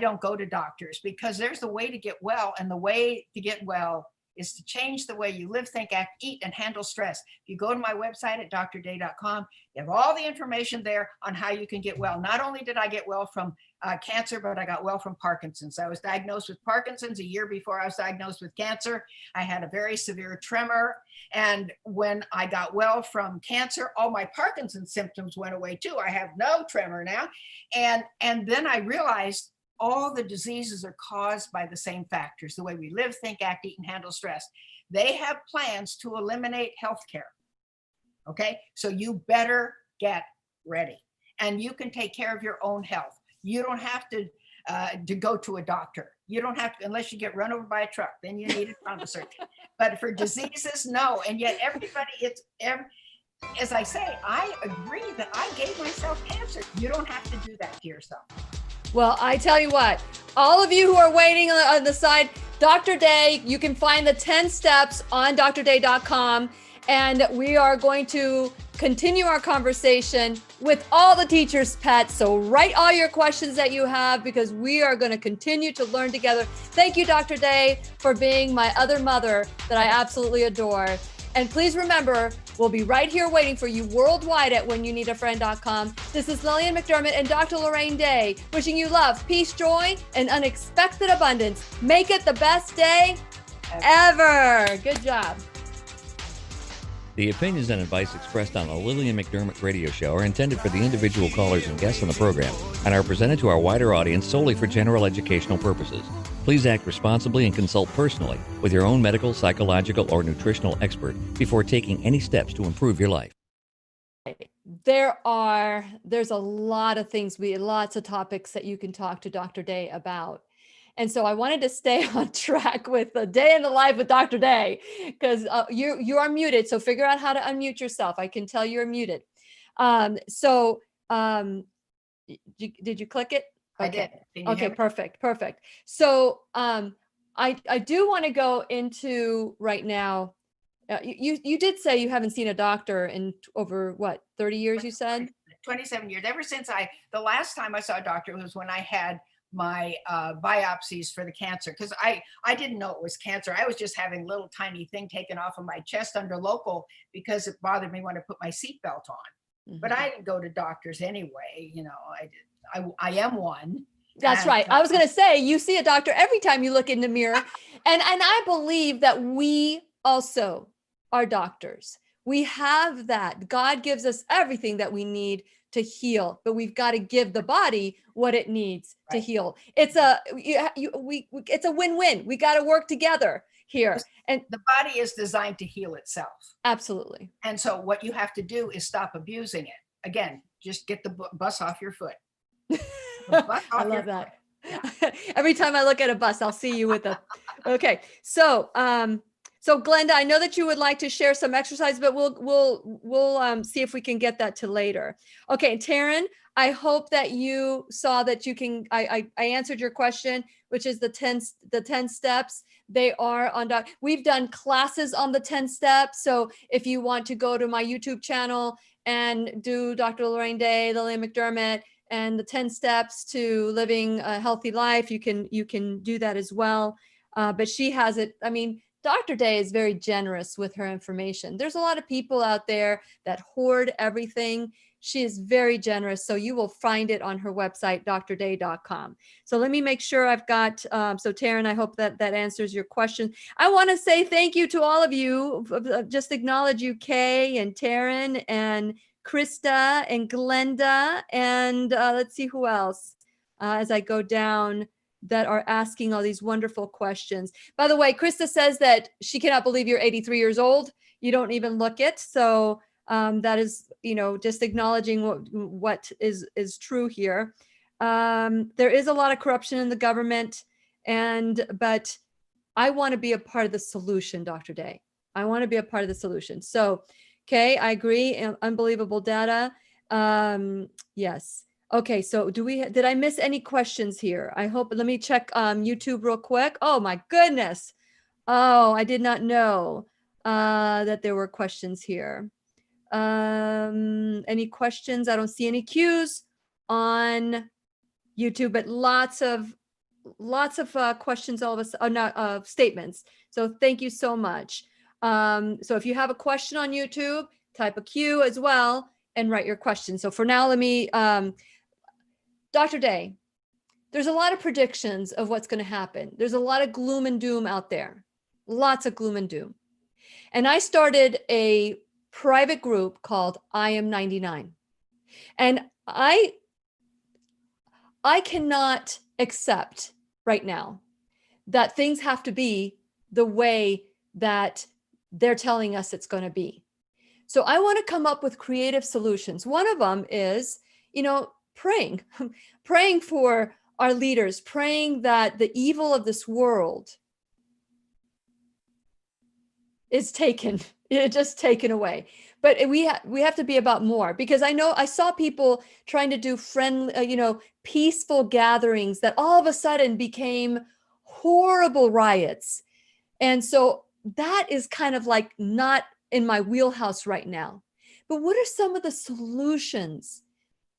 don't go to doctors, because there's the way to get well, and the way to get well is to change the way you live, think, act, eat, and handle stress. If you go to my website at drday.com, you have all the information there on how you can get well. Not only did I get well from cancer, but I got well from Parkinson's. I was diagnosed with Parkinson's a year before I was diagnosed with cancer. I had a very severe tremor. And when I got well from cancer, all my Parkinson's symptoms went away too. I have no tremor now. And then I realized all the diseases are caused by the same factors, the way we live, think, act, eat, and handle stress. They have plans to eliminate healthcare. Okay, so you better get ready. And you can take care of your own health. You don't have to go to a doctor. You don't have to, unless you get run over by a truck, then you need a trauma surgeon. But for diseases, no. And yet everybody, as I say, I agree that I gave myself cancer. You don't have to do that to yourself. Well, I tell you what, all of you who are waiting on the side, Dr. Day, you can find the 10 steps on drday.com. And we are going to continue our conversation with all the teachers' pets. So write all your questions that you have, because we are going to continue to learn together. Thank you, Dr. Day, for being my other mother that I absolutely adore. And please remember, we'll be right here waiting for you worldwide at whenyounneedafriend.com. This is Lillian McDermott and Dr. Lorraine Day, wishing you love, peace, joy, and unexpected abundance. Make it the best day ever. Good job. The opinions and advice expressed on the Lillian McDermott radio show are intended for the individual callers and guests on the program and are presented to our wider audience solely for general educational purposes. Please act responsibly and consult personally with your own medical, psychological, or nutritional expert before taking any steps to improve your life. There's a lot of things, lots of topics that you can talk to Dr. Day about. And so I wanted to stay on track with the day in the life with Dr. Day, because you are muted. So figure out how to unmute yourself. I can tell you're muted. Did you click it? I Okay. did. Okay, perfect. So I do want to go into right now. You did say you haven't seen a doctor in over what, 30 years, you said? 27 years. Ever since the last time I saw a doctor was when I had my biopsies for the cancer, because I didn't know it was cancer. I was just having a little tiny thing taken off of my chest under local because it bothered me when I put my seatbelt on. Mm-hmm. But I didn't go to doctors anyway. You know, I am one. That's right. I was going to say, you see a doctor every time you look in the mirror. And I believe that we also are doctors. We have that. God gives us everything that we need to heal, but we've got to give the body what it needs to heal. It's a win-win. We got to work together here. And the body is designed to heal itself. Absolutely. And so what you have to do is stop abusing it. Again, just get the bus off your foot. I love that. Yeah. Every time I look at a bus, I'll see you with okay. So Glenda, I know that you would like to share some exercise, but we'll see if we can get that to later. Okay, and Taryn, I hope that you saw that you can. I answered your question, which is the 10 steps. They are on. We've done classes on the 10 steps. So if you want to go to my YouTube channel and do Dr. Lorraine Day, Lillian McDermott, and the 10 steps to living a healthy life, you can do that as well. But she has it. I mean, Dr. Day is very generous with her information. There's a lot of people out there that hoard everything. She is very generous. So you will find it on her website, drday.com. So let me make sure I've got, so Taryn, I hope that answers your question. I want to say thank you to all of you. Just acknowledge you, Kay and Taryn and Krista and Glenda. And let's see who else as I go down that are asking all these wonderful questions. By the way, Krista says that she cannot believe you're 83 years old. You don't even look it. So that is, just acknowledging what is true here. There is a lot of corruption in the government, but I want to be a part of the solution, Dr. Day. I want to be a part of the solution. So, okay, I agree. Unbelievable data. Yes. Okay, so did I miss any questions here? I hope, let me check YouTube real quick. Oh my goodness. Oh, I did not know that there were questions here. Any questions? I don't see any cues on YouTube, but lots of lots of questions, all of us, not statements. So thank you so much. So if you have a question on YouTube, type a Q as well and write your question. So for now, let me, Dr. Day, there's a lot of predictions of what's going to happen. There's a lot of gloom and doom out there, lots of gloom and doom. And I started a private group called I Am 99. And I cannot accept right now that things have to be the way that they're telling us it's going to be. So I want to come up with creative solutions. One of them is, praying, praying for our leaders, praying that the evil of this world is just taken away. But we have to be about more, because I saw people trying to do friendly, peaceful gatherings that all of a sudden became horrible riots. And so that is kind of like not in my wheelhouse right now. But what are some of the solutions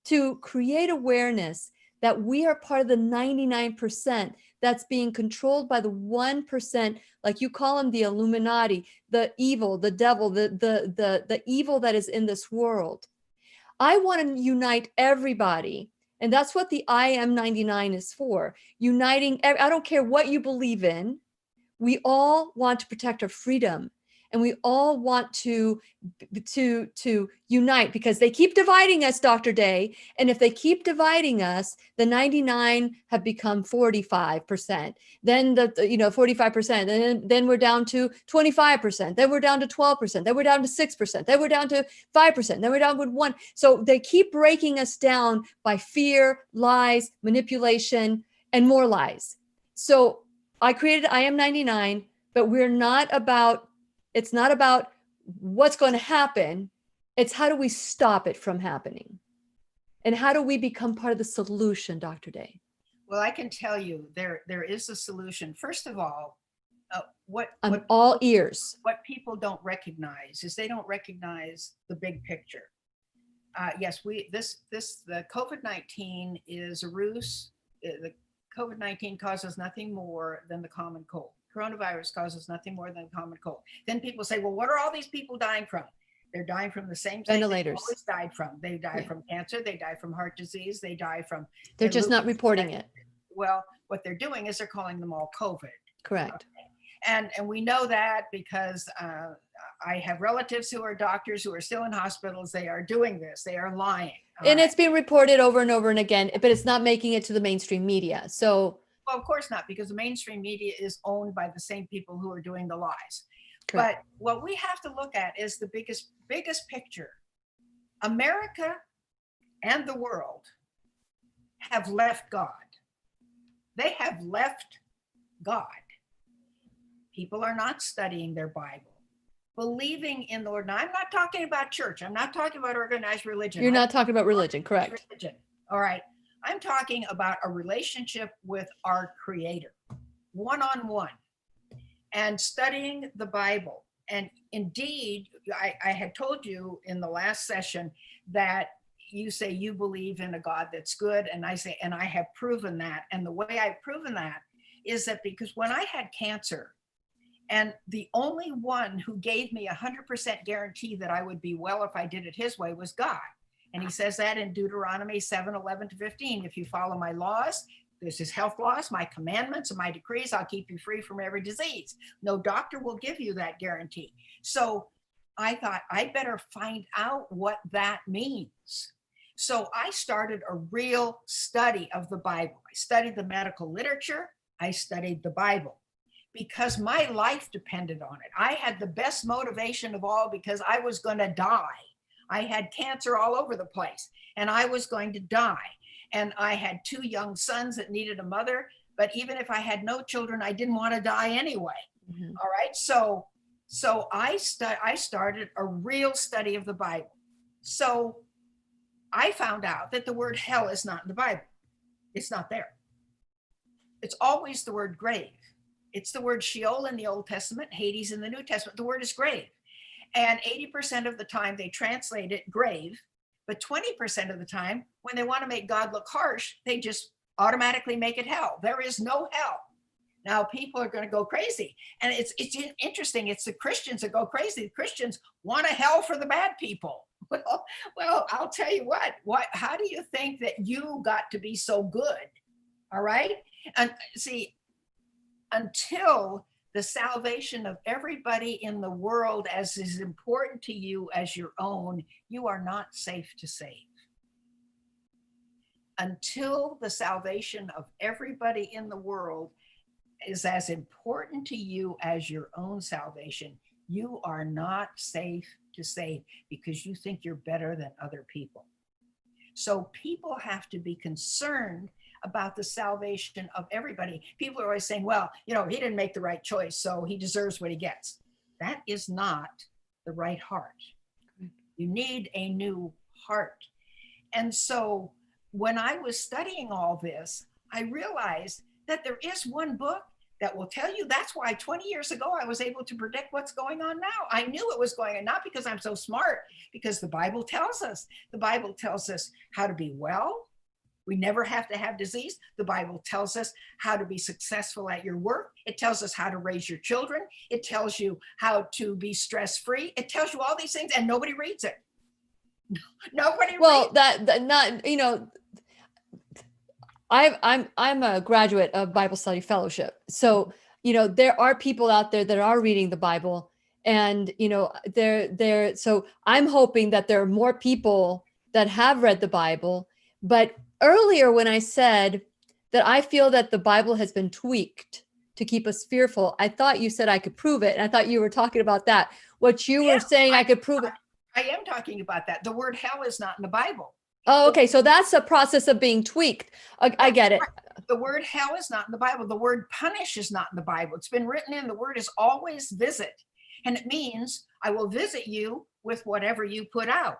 to create awareness that we are part of the 99% that's being controlled by the 1%, like you call them, the Illuminati, the evil, the devil, the evil that is in this world? I want to unite everybody. And that's what the I Am 99 is for. Uniting, I don't care what you believe in. We all want to protect our freedom. And we all want to unite, because they keep dividing us, Dr. Day. And if they keep dividing us, the 99 have become 45%. Then 45%. Then we're down to 25%. Then we're down to 12%. Then we're down to 6%. Then we're down to 5%. Then we're down with 1%. So they keep breaking us down by fear, lies, manipulation, and more lies. So I created I Am 99, but it's not about what's going to happen. It's how do we stop it from happening? And how do we become part of the solution, Dr. Day? Well, I can tell you there is a solution. First of all, I'm all ears. What people don't recognize is they don't recognize the big picture. Yes, the COVID-19 is a ruse. The COVID-19 causes nothing more than the common cold. Coronavirus causes nothing more than the common cold. Then people say, well, what are all these people dying from? They're dying from the same thing ventilators. They always died from. They die from cancer. They die from heart disease. They die from. They're just not reporting it. Well, what they're doing is they're calling them all COVID. Correct. And we know that because I have relatives who are doctors who are still in hospitals. They are doing this. They are lying. And it's being reported over and over and again, but it's not making it to the mainstream media. So. Well, of course not, because the mainstream media is owned by the same people who are doing the lies. Correct. But what we have to look at is the biggest picture. America and the world have left God. They have left God. People are not studying their Bible, believing in the Lord. Now, I'm not talking about church. I'm not talking about organized religion. You're not talking about religion, correct? Religion. All right. I'm talking about a relationship with our Creator, one-on-one, and studying the Bible. And indeed, I had told you in the last session that you say you believe in a God that's good. And I say, and I have proven that. And the way I've proven that is that because when I had cancer, and the only one who gave me 100% guarantee that I would be well if I did it his way was God. And he says that in Deuteronomy 7:11-15. If you follow my laws, this is health laws, my commandments and my decrees, I'll keep you free from every disease. No doctor will give you that guarantee. So I thought I better find out what that means. So I started a real study of the Bible. I studied the medical literature. I studied the Bible because my life depended on it. I had the best motivation of all because I was going to die. I had cancer all over the place and I was going to die. And I had 2 young sons that needed a mother. But even if I had no children, I didn't want to die anyway. Mm-hmm. All right. So I started a real study of the Bible. So I found out that the word hell is not in the Bible. It's not there. It's always the word grave. It's the word Sheol in the Old Testament, Hades in the New Testament. The word is grave. And 80% of the time they translate it grave, but 20% of the time when they want to make God look harsh, they just automatically make it hell. There is no hell. Now people are going to go crazy. And it's interesting. It's the Christians that go crazy. The Christians want a hell for the bad people. Well, I'll tell you how do you think that you got to be so good? All right. And see, until the salvation of everybody in the world as is important to you as your own, you are not safe to save. Until the salvation of everybody in the world is as important to you as your own salvation, you are not safe to save because you think you're better than other people. So people have to be concerned about the salvation of everybody. People are always saying, well, he didn't make the right choice, so he deserves what he gets. That is not the right heart. You need a new heart. And so when I was studying all this, I realized that there is one book that will tell you. That's why 20 years ago, I was able to predict what's going on now. I knew it was going on, not because I'm so smart, because the Bible tells us. The Bible tells us how to be well. We never have to have disease. The Bible tells us how to be successful at your work. It tells us how to raise your children. It tells you how to be stress-free. It tells you all these things, and nobody reads it. Nobody Well, reads it. that not, I'm a graduate of Bible Study Fellowship. So, there are people out there that are reading the Bible, and, so I'm hoping that there are more people that have read the Bible. But earlier when I said that I feel that the Bible has been tweaked to keep us fearful, I thought you said I could prove it. And I thought you were talking about that. What you were saying, I could prove it. I am talking about that. The word hell is not in the Bible. Oh, okay. So that's a process of being tweaked. I get it. The word hell is not in the Bible. The word punish is not in the Bible. It's been written in. The word is always visit. And it means I will visit you with whatever you put out.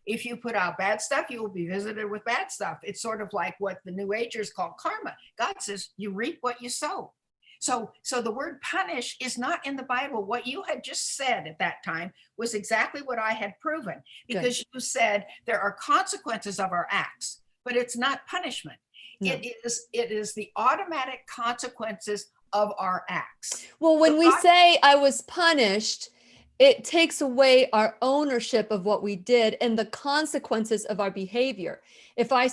If you put out bad stuff, you will be visited with bad stuff. It's sort of like what the New Agers call karma. God says you reap what you sow. So the word punish is not in the Bible. What you had just said at that time was exactly what I had proven, because Good. You said there are consequences of our acts, but it's not punishment. No. It is the automatic consequences of our acts. Well, when we say I was punished, it takes away our ownership of what we did and the consequences of our behavior. If I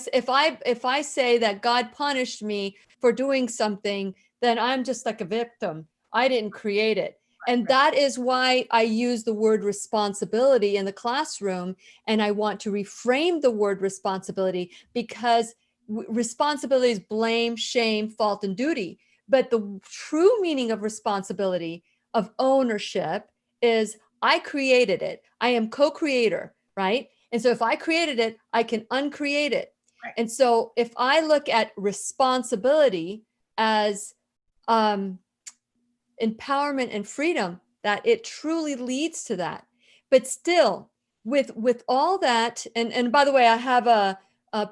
say that God punished me for doing something, then I'm just like a victim. I didn't create it. And that is why I use the word responsibility in the classroom. And I want to reframe the word responsibility, because responsibility is blame, shame, fault, and duty. But the true meaning of responsibility, of ownership, is I created it. I am co-creator, right? And so if I created it, I can uncreate it. Right. And so if I look at responsibility as empowerment and freedom, that it truly leads to that. But still, with all that, and by the way, I have a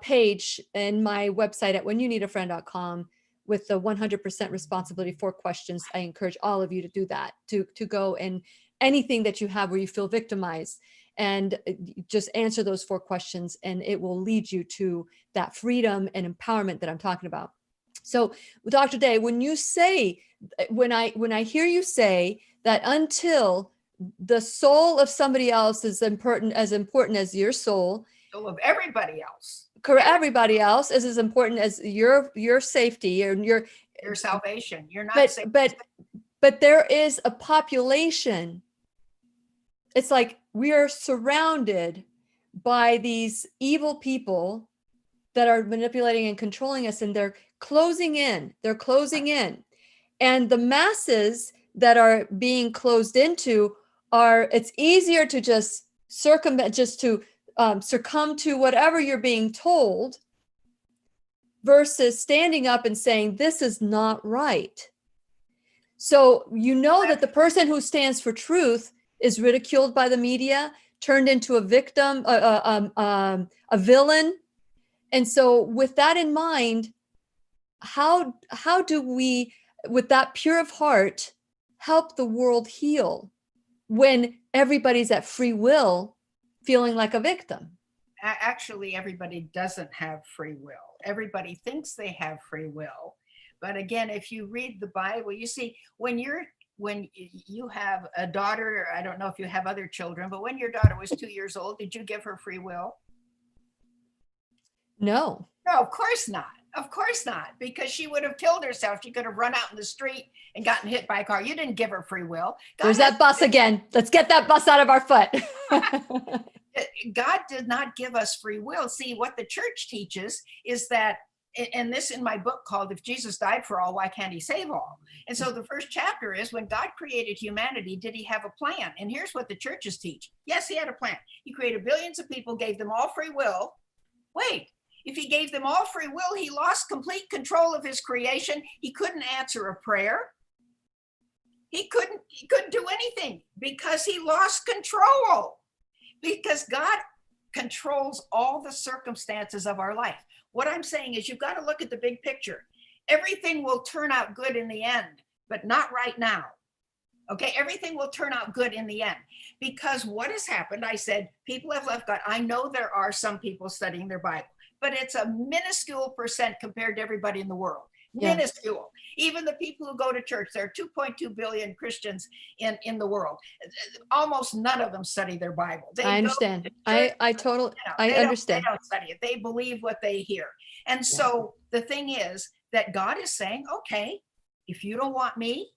page in my website at whenyouneedafriend.com with the 100% responsibility 4 questions. I encourage all of you to do that, to go and anything that you have where you feel victimized, and just answer those 4 questions, and it will lead you to that freedom and empowerment that I'm talking about. So Dr. Day, when you say, when I hear you say that until the soul of somebody else is important as your soul, soul of everybody else, everybody else is as important as your safety and your salvation. You're not safe. But there is a population. It's like we are surrounded by these evil people that are manipulating and controlling us, and they're closing in. And the masses that are being closed into it's easier to just succumb to whatever you're being told, versus standing up and saying, this is not right. So that the person who stands for truth is ridiculed by the media, turned into a victim, a villain. And so with that in mind, how do we, with that pure of heart, help the world heal when everybody's at free will feeling like a victim? actually, everybody doesn't have free will. Everybody thinks they have free will. But again, if you read the Bible, you see, when you have a daughter, I don't know if you have other children, but when your daughter was 2 years old, did you give her free will? No. No, of course not. Of course not, because she would have killed herself. She could have run out in the street and gotten hit by a car. You didn't give her free will. There's that bus again. Let's get that bus out of our foot. God did not give us free will. See, what the church teaches is that, and this in my book called If Jesus Died for All, Why Can't He Save All? And so the first chapter is, when God created humanity, did he have a plan? And here's what the churches teach. Yes, he had a plan. He created billions of people, gave them all free will. Wait, if he gave them all free will, he lost complete control of his creation. He couldn't answer a prayer. He couldn't do anything because he lost control. Because God controls all the circumstances of our life. What I'm saying is, you've got to look at the big picture. Everything will turn out good in the end, but not right now. Okay, everything will turn out good in the end. Because what has happened, I said, people have left God. I know there are some people studying their Bible, but it's a minuscule percent compared to everybody in the world. Yeah. Minuscule. Even the people who go to church, there are 2.2 billion Christians in the world. Almost none of them study their Bible. I understand. I totally, I understand. They don't study it. They believe what they hear. And so the thing is that God is saying, okay, if you don't want me,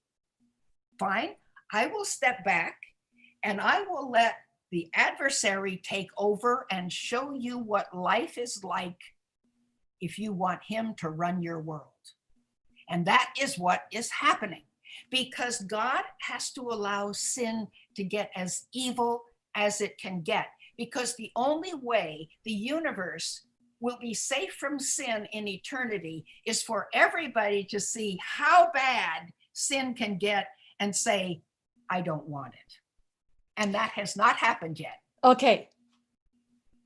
fine, I will step back and I will let the adversary take over and show you what life is like if you want him to run your world. And that is what is happening, because God has to allow sin to get as evil as it can get, because the only way the universe will be safe from sin in eternity is for everybody to see how bad sin can get and say, I don't want it. And that has not happened yet. Okay.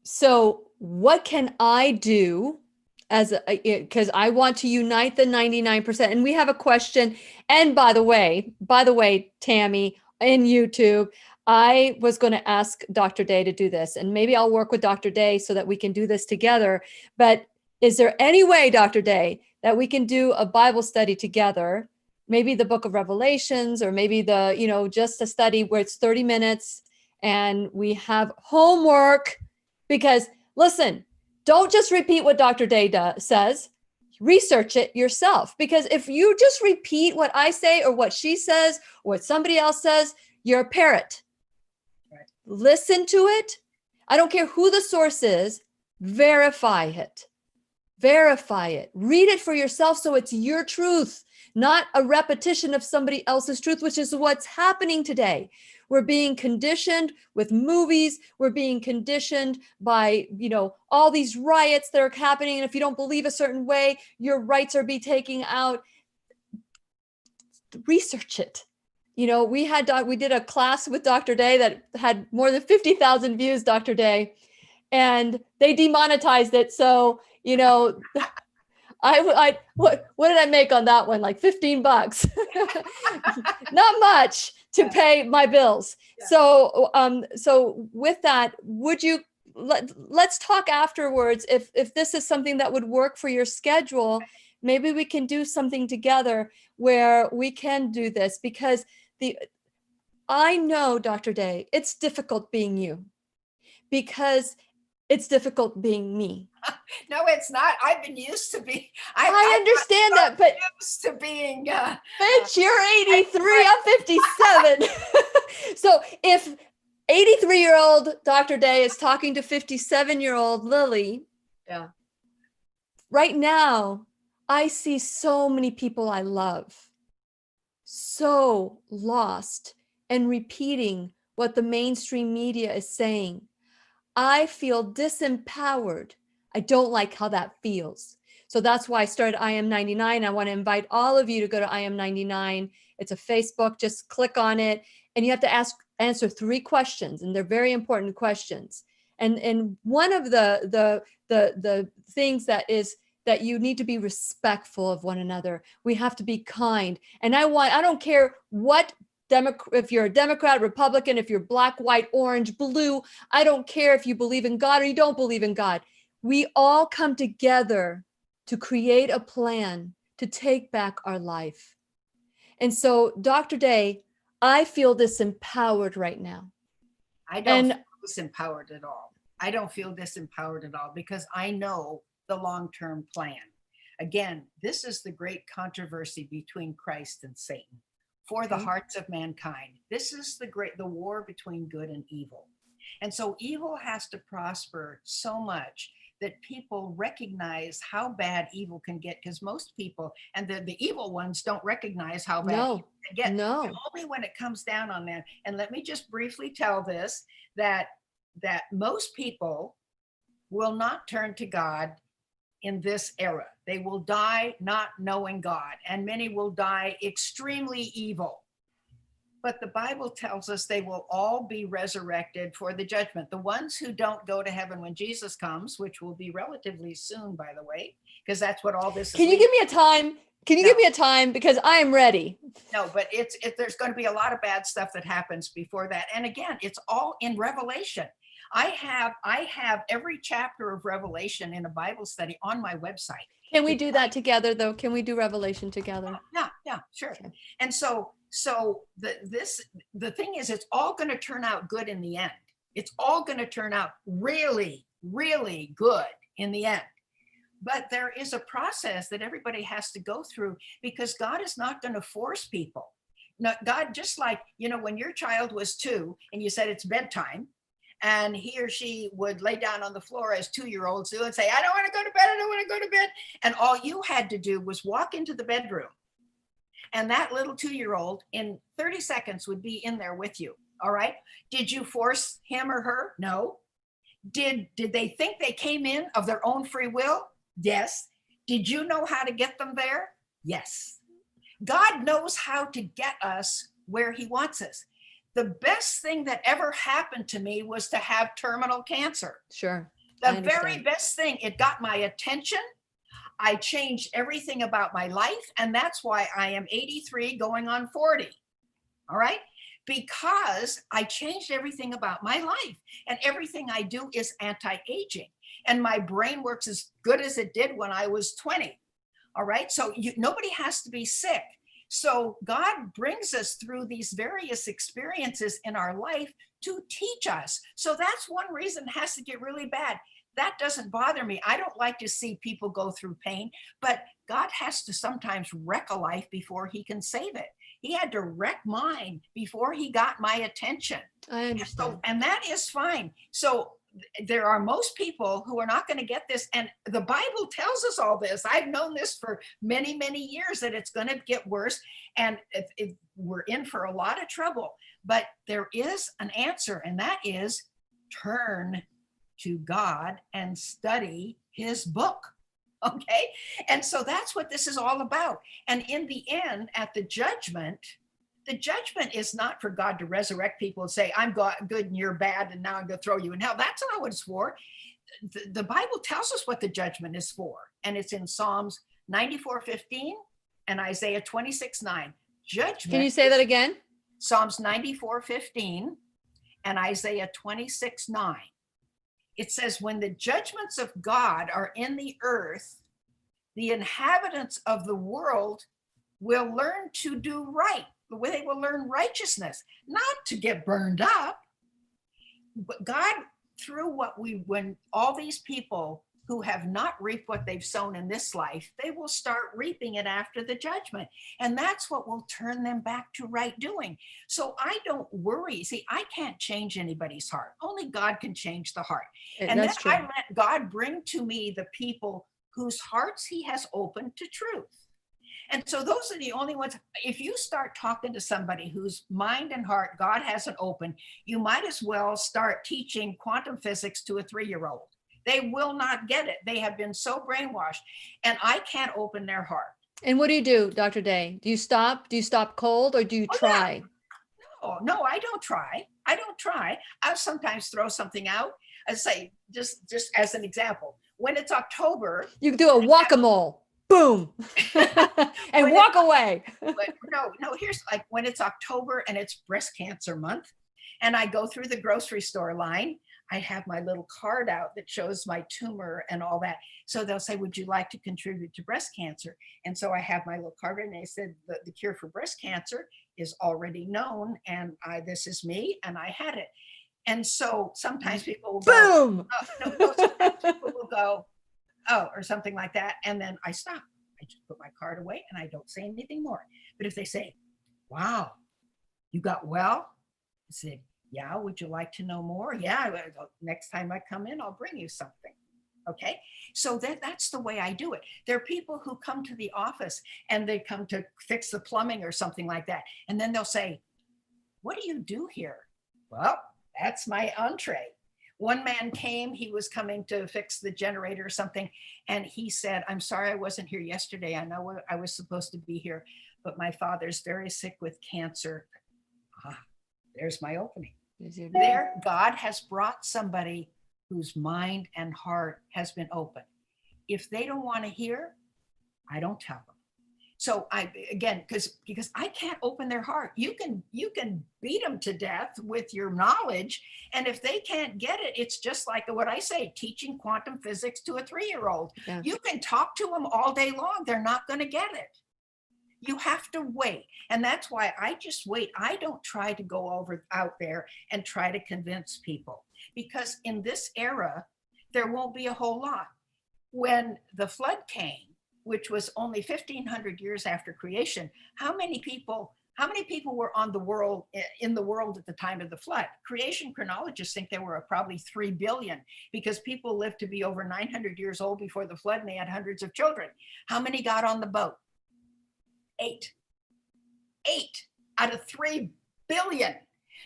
So what can I do because I want to unite the 99%? And we have a question. And by the way, Tammy, in YouTube, I was going to ask Dr. Day to do this, and maybe I'll work with Dr. Day so that we can do this together. But is there any way, Dr. Day, that we can do a Bible study together? Maybe the book of Revelations, or maybe just a study where it's 30 minutes and we have homework. Because listen, don't just repeat what Dr. Day says, research it yourself. Because if you just repeat what I say or what she says or what somebody else says, you're a parrot. Right. Listen to it. I don't care who the source is, verify it. Verify it. Read it for yourself so it's your truth, not a repetition of somebody else's truth, which is what's happening today. We're being conditioned with movies. We're being conditioned by, all these riots that are happening. And if you don't believe a certain way, your rights are being taken out. Research it. We did a class with Dr. Day that had more than 50,000 views, Dr. Day, and they demonetized it. So, what did I make on that one? Like $15, not much to pay my bills. Yeah. So with that, would you let's talk afterwards. If this is something that would work for your schedule, maybe we can do something together where we can do this, because I know, Dr. Day, it's difficult being you, because it's difficult being me. No, it's not. I've been used to be. I understand that, but used to being. Bitch, you're 83. I'm 57. So if 83-year-old Dr. Day is talking to 57-year-old Lily, right now, I see so many people I love so lost and repeating what the mainstream media is saying. I feel disempowered. I don't like how that feels. So that's why I started I Am 99. I want to invite all of you to go to I Am 99. It's a Facebook. Just click on it, and you have to answer 3 questions, and they're very important questions. And one of the things that you need to be respectful of one another. We have to be kind. And I don't care what if you're a Democrat, Republican, if you're black, white, orange, blue, I don't care if you believe in God or you don't believe in God. We all come together to create a plan to take back our life. And so, Dr. Day, I feel disempowered right now. I don't feel disempowered at all. I don't feel disempowered at all because I know the long-term plan. Again, this is the great controversy between Christ and Satan for the hearts of mankind. This is the war between good and evil. And so evil has to prosper so much that people recognize how bad evil can get, because most people, and the evil ones, don't recognize how bad evil can get. No. And only when it comes down on them. And let me just briefly tell this, that most people will not turn to God in this era. They will die not knowing God, and many will die extremely evil. But the Bible tells us they will all be resurrected for the judgment. The ones who don't go to heaven when Jesus comes, which will be relatively soon, by the way, because that's what all this is. Can you give me a time? Can you give me a time? Because I am ready. No, but there's going to be a lot of bad stuff that happens before that. And again, it's all in Revelation. I have every chapter of Revelation in a Bible study on my website. Can we do that together, though? Can we do Revelation together? Yeah, sure. Okay. And so the thing is, it's all going to turn out good in the end. It's all going to turn out really, really good in the end. But there is a process that everybody has to go through, because God is not going to force people. No, God, just like, when your child was 2 and you said it's bedtime, and he or she would lay down on the floor as 2-year-olds do and say, I don't want to go to bed, I don't want to go to bed. And all you had to do was walk into the bedroom. And that little 2-year-old in 30 seconds would be in there with you. All right. Did you force him or her? No. Did they think they came in of their own free will? Yes. Did you know how to get them there? Yes. God knows how to get us where he wants us. The best thing that ever happened to me was to have terminal cancer. Sure. The very best thing. It got my attention. I changed everything about my life. And that's why I am 83 going on 40. All right. Because I changed everything about my life, and everything I do is anti-aging, and my brain works as good as it did when I was 20. All right. So nobody has to be sick. So God brings us through these various experiences in our life to teach us. So that's one reason it has to get really bad. That doesn't bother me. I don't like to see people go through pain, but God has to sometimes wreck a life before he can save it. He had to wreck mine before he got my attention. I understand. And that is fine. So there are most people who are not going to get this. And the Bible tells us all this. I've known this for many, many years, that it's going to get worse. And we're in for a lot of trouble. But there is an answer, and that is turn to God and study his book. Okay. And so that's what this is all about. And in the end, at the judgment is not for God to resurrect people and say, I'm good and you're bad, and now I'm going to throw you in hell. That's not what it's for. The Bible tells us what the judgment is for. And it's in Psalms 94:15 and Isaiah 26:9. Judgment. Can you say that again? Psalms 94:15 and Isaiah 26:9. It says, when the judgments of God are in the earth, the inhabitants of the world will learn to do right. They will learn righteousness, not to get burned up. But God, when all these people who have not reaped what they've sown in this life, they will start reaping it after the judgment. And that's what will turn them back to right doing. So I don't worry. See, I can't change anybody's heart. Only God can change the heart. And then I let God bring to me the people whose hearts he has opened to truth. And so those are the only ones. If you start talking to somebody whose mind and heart God hasn't opened, you might as well start teaching quantum physics to a 3-year-old. They will not get it. They have been so brainwashed, and I can't open their heart. And what do you do, Dr. Day? Do you stop? Do you stop cold, or do you try? Yeah. No, I don't try. I'll sometimes throw something out. I say, just as an example, when it's October. You do a whack-a-mole. boom, and walk away. But no, here's like when it's October and it's breast cancer month, and I go through the grocery store line, I have my little card out that shows my tumor and all that. So they'll say, would you like to contribute to breast cancer? And so I have my little card, and they said the cure for breast cancer is already known, and this is me, and I had it. And so sometimes people will go, Boom. sometimes people will go, oh, or something like that. And then I stop. I just put my card away and I don't say anything more. But if they say, wow, you got well? I said, yeah, would you like to know more? Yeah, next time I come in, I'll bring you something. Okay, so that's the way I do it. There are people who come to the office and they come to fix the plumbing or something like that. And then they'll say, what do you do here? Well, that's my entree. One man came, he was coming to fix the generator or something. And he said, I'm sorry I wasn't here yesterday. I know I was supposed to be here, but my father's very sick with cancer. There's my opening. There, God has brought somebody whose mind and heart has been opened. If they don't want to hear, I don't tell them. So because I can't open their heart. You can beat them to death with your knowledge. And if they can't get it, it's just like what I say, teaching quantum physics to a 3-year-old. Yeah. You can talk to them all day long. They're not going to get it. You have to wait. And that's why I just wait. I don't try to go out there and try to convince people, because in this era, there won't be a whole lot. When the flood came, which was only 1,500 years after creation, how many people were in the world at the time of the flood? Creation chronologists think there were probably 3 billion, because people lived to be over 900 years old before the flood, and they had hundreds of children. How many got on the boat? 8 out of 3 billion.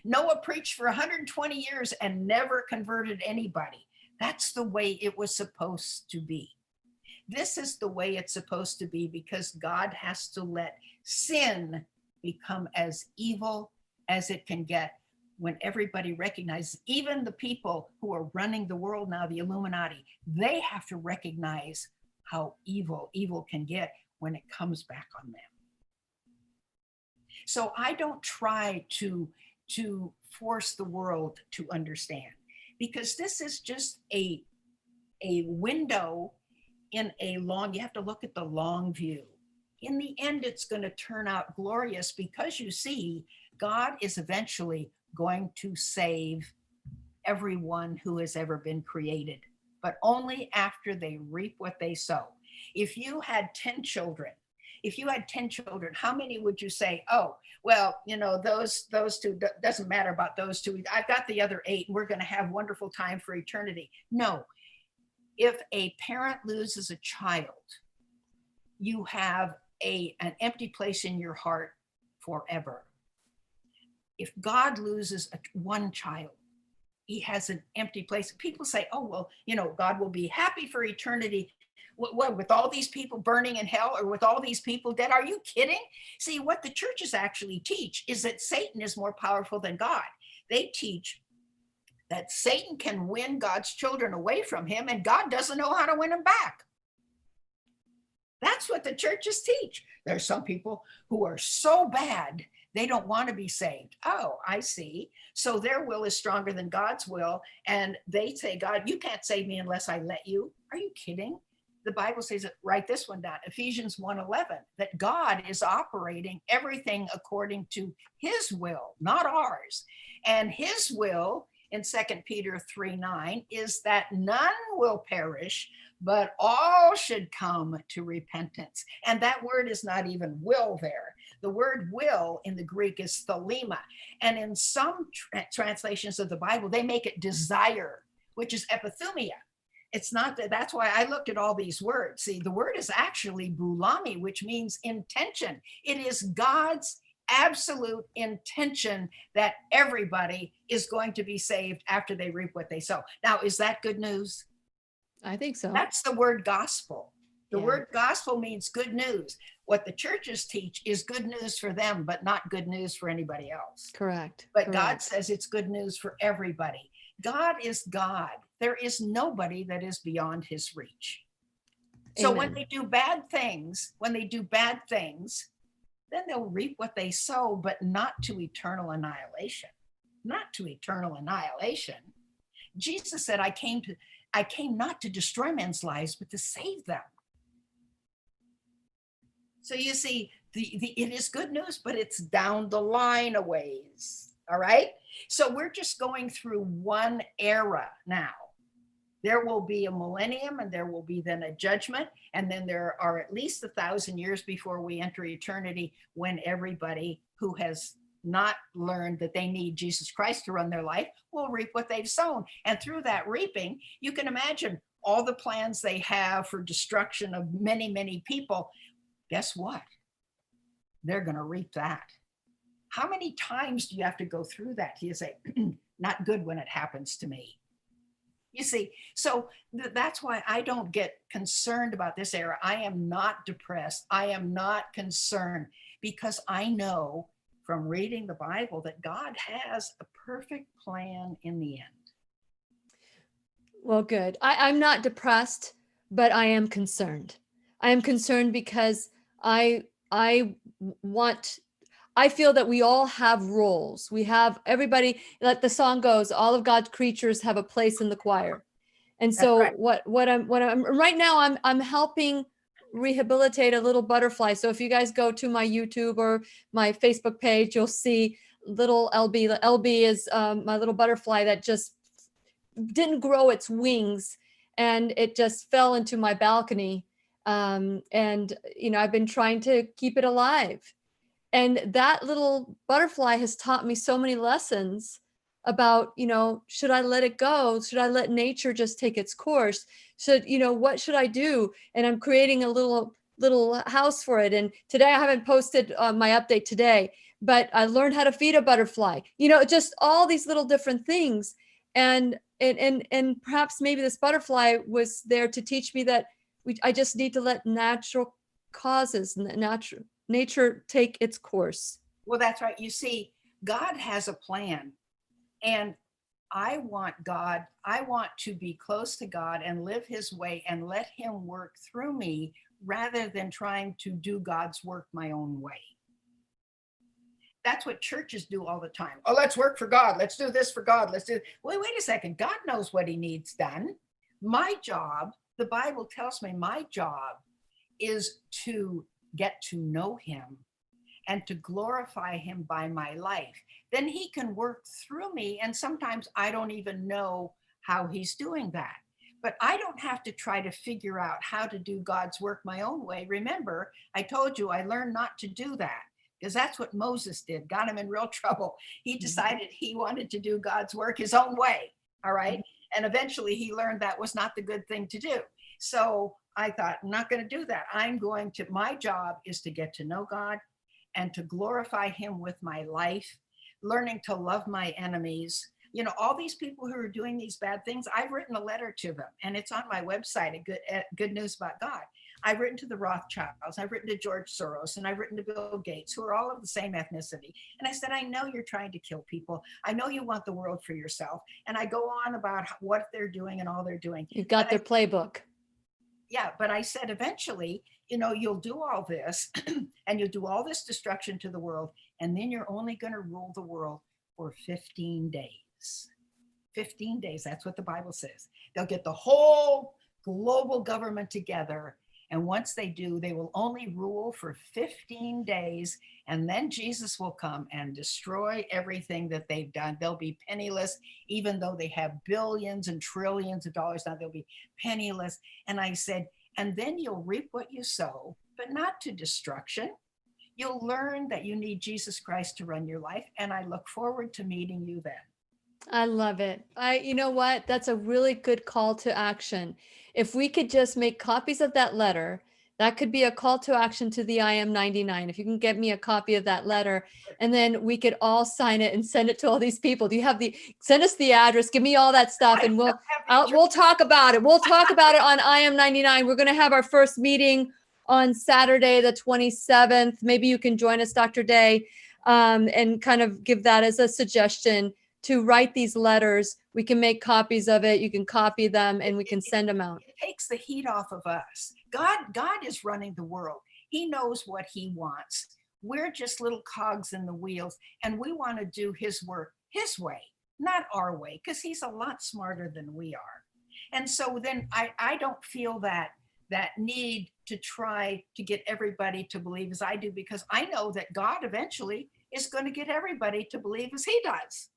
Noah preached for 120 years and never converted anybody. That's the way it was supposed to be. This is the way it's supposed to be, because God has to let sin become as evil as it can get, when everybody recognizes, even the people who are running the world now, the Illuminati, they have to recognize how evil can get when it comes back on them. So I don't try to force the world to understand, because this is just a window in a long, you have to look at the long view. In the end, it's going to turn out glorious, because you see, God is eventually going to save everyone who has ever been created, but only after they reap what they sow. If you had 10 children, how many would you say, oh, well, those two, doesn't matter about those two. I've got the other 8, and we're going to have wonderful time for eternity. No. If a parent loses a child, you have an empty place in your heart forever. If God loses one child, he has an empty place. People say, oh, well, God will be happy for eternity. What, with all these people burning in hell, or with all these people dead? Are you kidding? See, what the churches actually teach is that Satan is more powerful than God. They teach that Satan can win God's children away from him, and God doesn't know how to win them back. That's what the churches teach. There's some people who are so bad, they don't want to be saved. Oh, I see. So their will is stronger than God's will. And they say, God, you can't save me unless I let you. Are you kidding? The Bible says, write this one down, Ephesians 1:11, that God is operating everything according to his will, not ours. And his will, in 2 Peter 3:9, is that none will perish, but all should come to repentance. And that word is not even will there. The word will in the Greek is thelema. And in some translations of the Bible, they make it desire, which is epithumia. It's not that. That's why I looked at all these words. See, the word is actually boulami, which means intention. It is God's absolute intention that everybody is going to be saved after they reap what they sow. Now, is that good news? I think so. That's the word gospel. The word gospel means good news. What the churches teach is good news for them, but not good news for anybody else. Correct. But God says it's good news for everybody. God is God. There is nobody that is beyond his reach. So when Amen. they do bad things, then they'll reap what they sow, but not to eternal annihilation. Not to eternal annihilation. Jesus said, I came not to destroy men's lives, but to save them. So you see, it is good news, but it's down the line a ways. All right. So we're just going through one era now. There will be a millennium, and there will be then a judgment. And then there are at least 1,000 years before we enter eternity, when everybody who has not learned that they need Jesus Christ to run their life will reap what they've sown. And through that reaping, you can imagine all the plans they have for destruction of many, many people. Guess what? They're going to reap that. How many times do you have to go through that? You say, not good when it happens to me. You see, so that's why I don't get concerned about this era. I am not depressed. I am not concerned, because I know from reading the Bible that God has a perfect plan in the end. Well, good. I'm not depressed, but I am concerned. I am concerned because I feel that we all have roles. We have everybody, like the song goes, all of God's creatures have a place in the choir. And so right. what I'm right now, I'm helping rehabilitate a little butterfly. So if you guys go to my YouTube or my Facebook page, you'll see little LB. LB is my little butterfly that just didn't grow its wings, and it just fell into my balcony. And I've been trying to keep it alive. And that little butterfly has taught me so many lessons about, should I let it go? Should I let nature just take its course? What should I do? And I'm creating a little house for it. And today I haven't posted my update today, but I learned how to feed a butterfly, just all these little different things. And perhaps maybe this butterfly was there to teach me that I just need to let natural causes, nature take its course. Well, that's right. You see, God has a plan, and I want to be close to God and live his way and let him work through me, rather than trying to do God's work my own way. That's what churches do all the time. Oh, let's work for God. Let's do this for God. Wait a second. God knows what he needs done. My job, the Bible tells me, my job is to get to know him and to glorify him by my life. Then he can work through me. And sometimes I don't even know how he's doing that. But I don't have to try to figure out how to do God's work my own way. Remember, I told you I learned not to do that, because that's what Moses did, got him in real trouble. He decided he wanted to do God's work his own way. All right. And eventually he learned that was not the good thing to do. So I thought, I'm not going to do that. My job is to get to know God and to glorify him with my life, learning to love my enemies. All these people who are doing these bad things, I've written a letter to them, and it's on my website at Good News About God. I've written to the Rothschilds, I've written to George Soros, and I've written to Bill Gates, who are all of the same ethnicity. And I said, I know you're trying to kill people. I know you want the world for yourself. And I go on about what they're doing and all they're doing. You've got their playbook. Yeah, but I said, eventually, you'll do all this and you'll do all this destruction to the world, and then you're only going to rule the world for 15 days. 15 days, that's what the Bible says. They'll get the whole global government together, and once they do, they will only rule for 15 days, and then Jesus will come and destroy everything that they've done. They'll be penniless, even though they have billions and trillions of dollars now, they'll be penniless. And I said, and then you'll reap what you sow, but not to destruction. You'll learn that you need Jesus Christ to run your life, and I look forward to meeting you then. I love it. You know what? That's a really good call to action. If we could just make copies of that letter, that could be a call to action to the IM99. If you can get me a copy of that letter, and then we could all sign it and send it to all these people. Send us the address, give me all that stuff, and we'll talk about it. We'll talk about it on IM99. We're going to have our first meeting on Saturday, the 27th. Maybe you can join us, Dr. Day, and kind of give that as a suggestion to write these letters. We can make copies of it. You can copy them and we can send them out. It takes the heat off of us. God is running the world. He knows what he wants. We're just little cogs in the wheels, and we want to do his work his way, not our way, because he's a lot smarter than we are. And so then I don't feel that need to try to get everybody to believe as I do, because I know that God eventually is going to get everybody to believe as he does.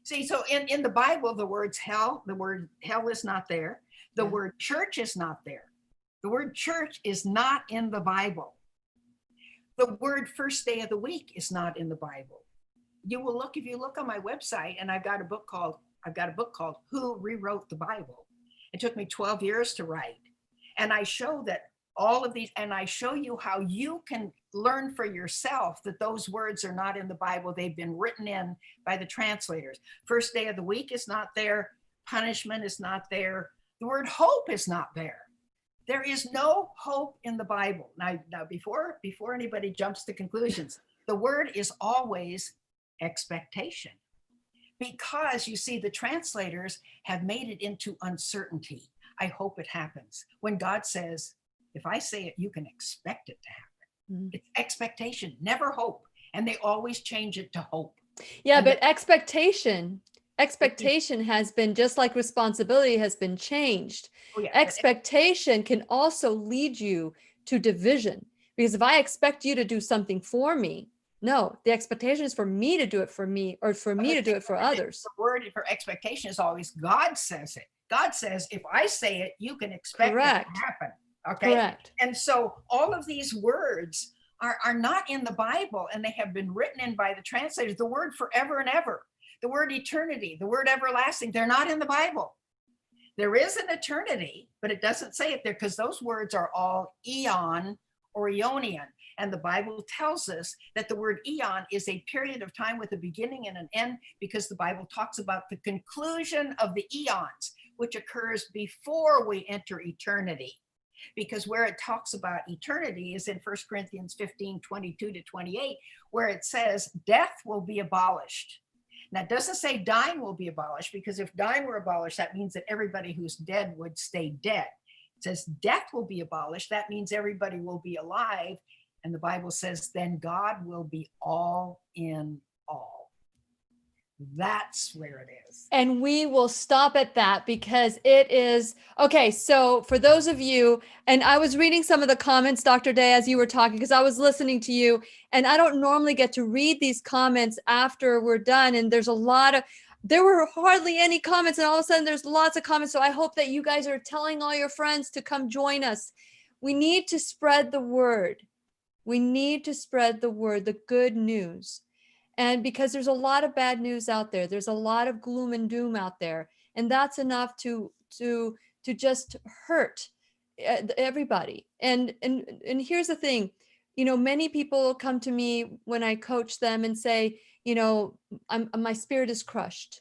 See, so in the Bible, the word hell is not there. The word church is not there. The word church is not in the Bible. The word first day of the week is not in the Bible. If you look on my website, and I've got a book called Who Rewrote the Bible. It took me 12 years to write. And I show that all of these, and I show you how you can learn for yourself that those words are not in the Bible. They've been written in by the translators. First day of the week is not there. Punishment is not there. The word hope is not there. There is no hope in the Bible. Now before anybody jumps to conclusions, the word is always expectation. Because you see, the translators have made it into uncertainty. I hope it happens. When God says, if I say it, you can expect it to happen. It's expectation, never hope. And they always change it to hope. Yeah, And but expectation has been, just like responsibility has been changed. Oh, yeah. Expectation can also lead you to division, because if I expect you to do something for me, no, the expectation is for me to do it for me, or for me to do it for others. The word for expectation is always God says it. God says, if I say it, you can expect it to happen. Okay. Correct. And so all of these words are not in the Bible, and they have been written in by the translators. The word forever and ever, the word eternity, the word everlasting, they're not in the Bible. There is an eternity, but it doesn't say it there, because those words are all eon or eonian. And the Bible tells us that the word eon is a period of time with a beginning and an end, because the Bible talks about the conclusion of the eons, which occurs before we enter eternity. Because where it talks about eternity is in 1 Corinthians 15, 22 to 28, where it says death will be abolished. Now, it doesn't say dying will be abolished, because if dying were abolished, that means that everybody who's dead would stay dead. It says death will be abolished. That means everybody will be alive. And the Bible says, then God will be all in all. That's where it is. And we will stop at that, because it is, okay, so for those of you, and I was reading some of the comments, Dr. Day, as you were talking, because I was listening to you, and I don't normally get to read these comments after we're done. And there were hardly any comments, and all of a sudden there's lots of comments. So I hope that you guys are telling all your friends to come join us. We need to spread the word. We need to spread the word, the good news. And because there's a lot of bad news out there, there's a lot of gloom and doom out there, and that's enough to just hurt everybody. And here's the thing, many people come to me when I coach them and say, my spirit is crushed.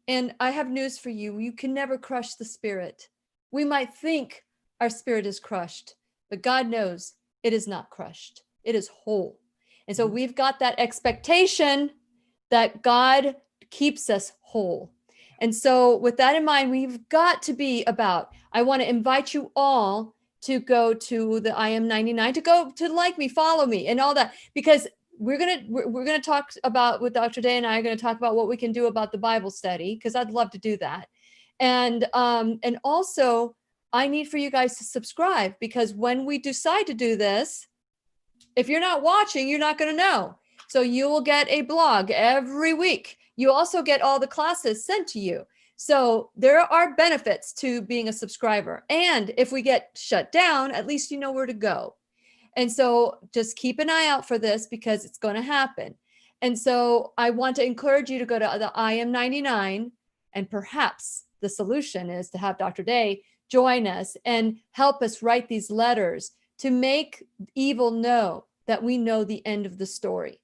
And I have news for you. You can never crush the spirit. We might think our spirit is crushed, but God knows it is not crushed. It is whole. And so we've got that expectation that God keeps us whole. And so with that in mind, we've got to be I want to invite you all to go to the I Am 99, to go to like me, follow me, and all that, because we're going to talk about, with Dr. Day and I are going to talk about what we can do about the Bible study, because I'd love to do that. And also I need for you guys to subscribe, because when we decide to do this, if you're not watching, you're not going to know. So you will get a blog every week. You also get all the classes sent to you. So there are benefits to being a subscriber. And if we get shut down, at least you know where to go. And so just keep an eye out for this, because it's going to happen. And so I want to encourage you to go to the I Am 99, and perhaps the solution is to have Dr. Day join us and help us write these letters to make evil know that we know the end of the story.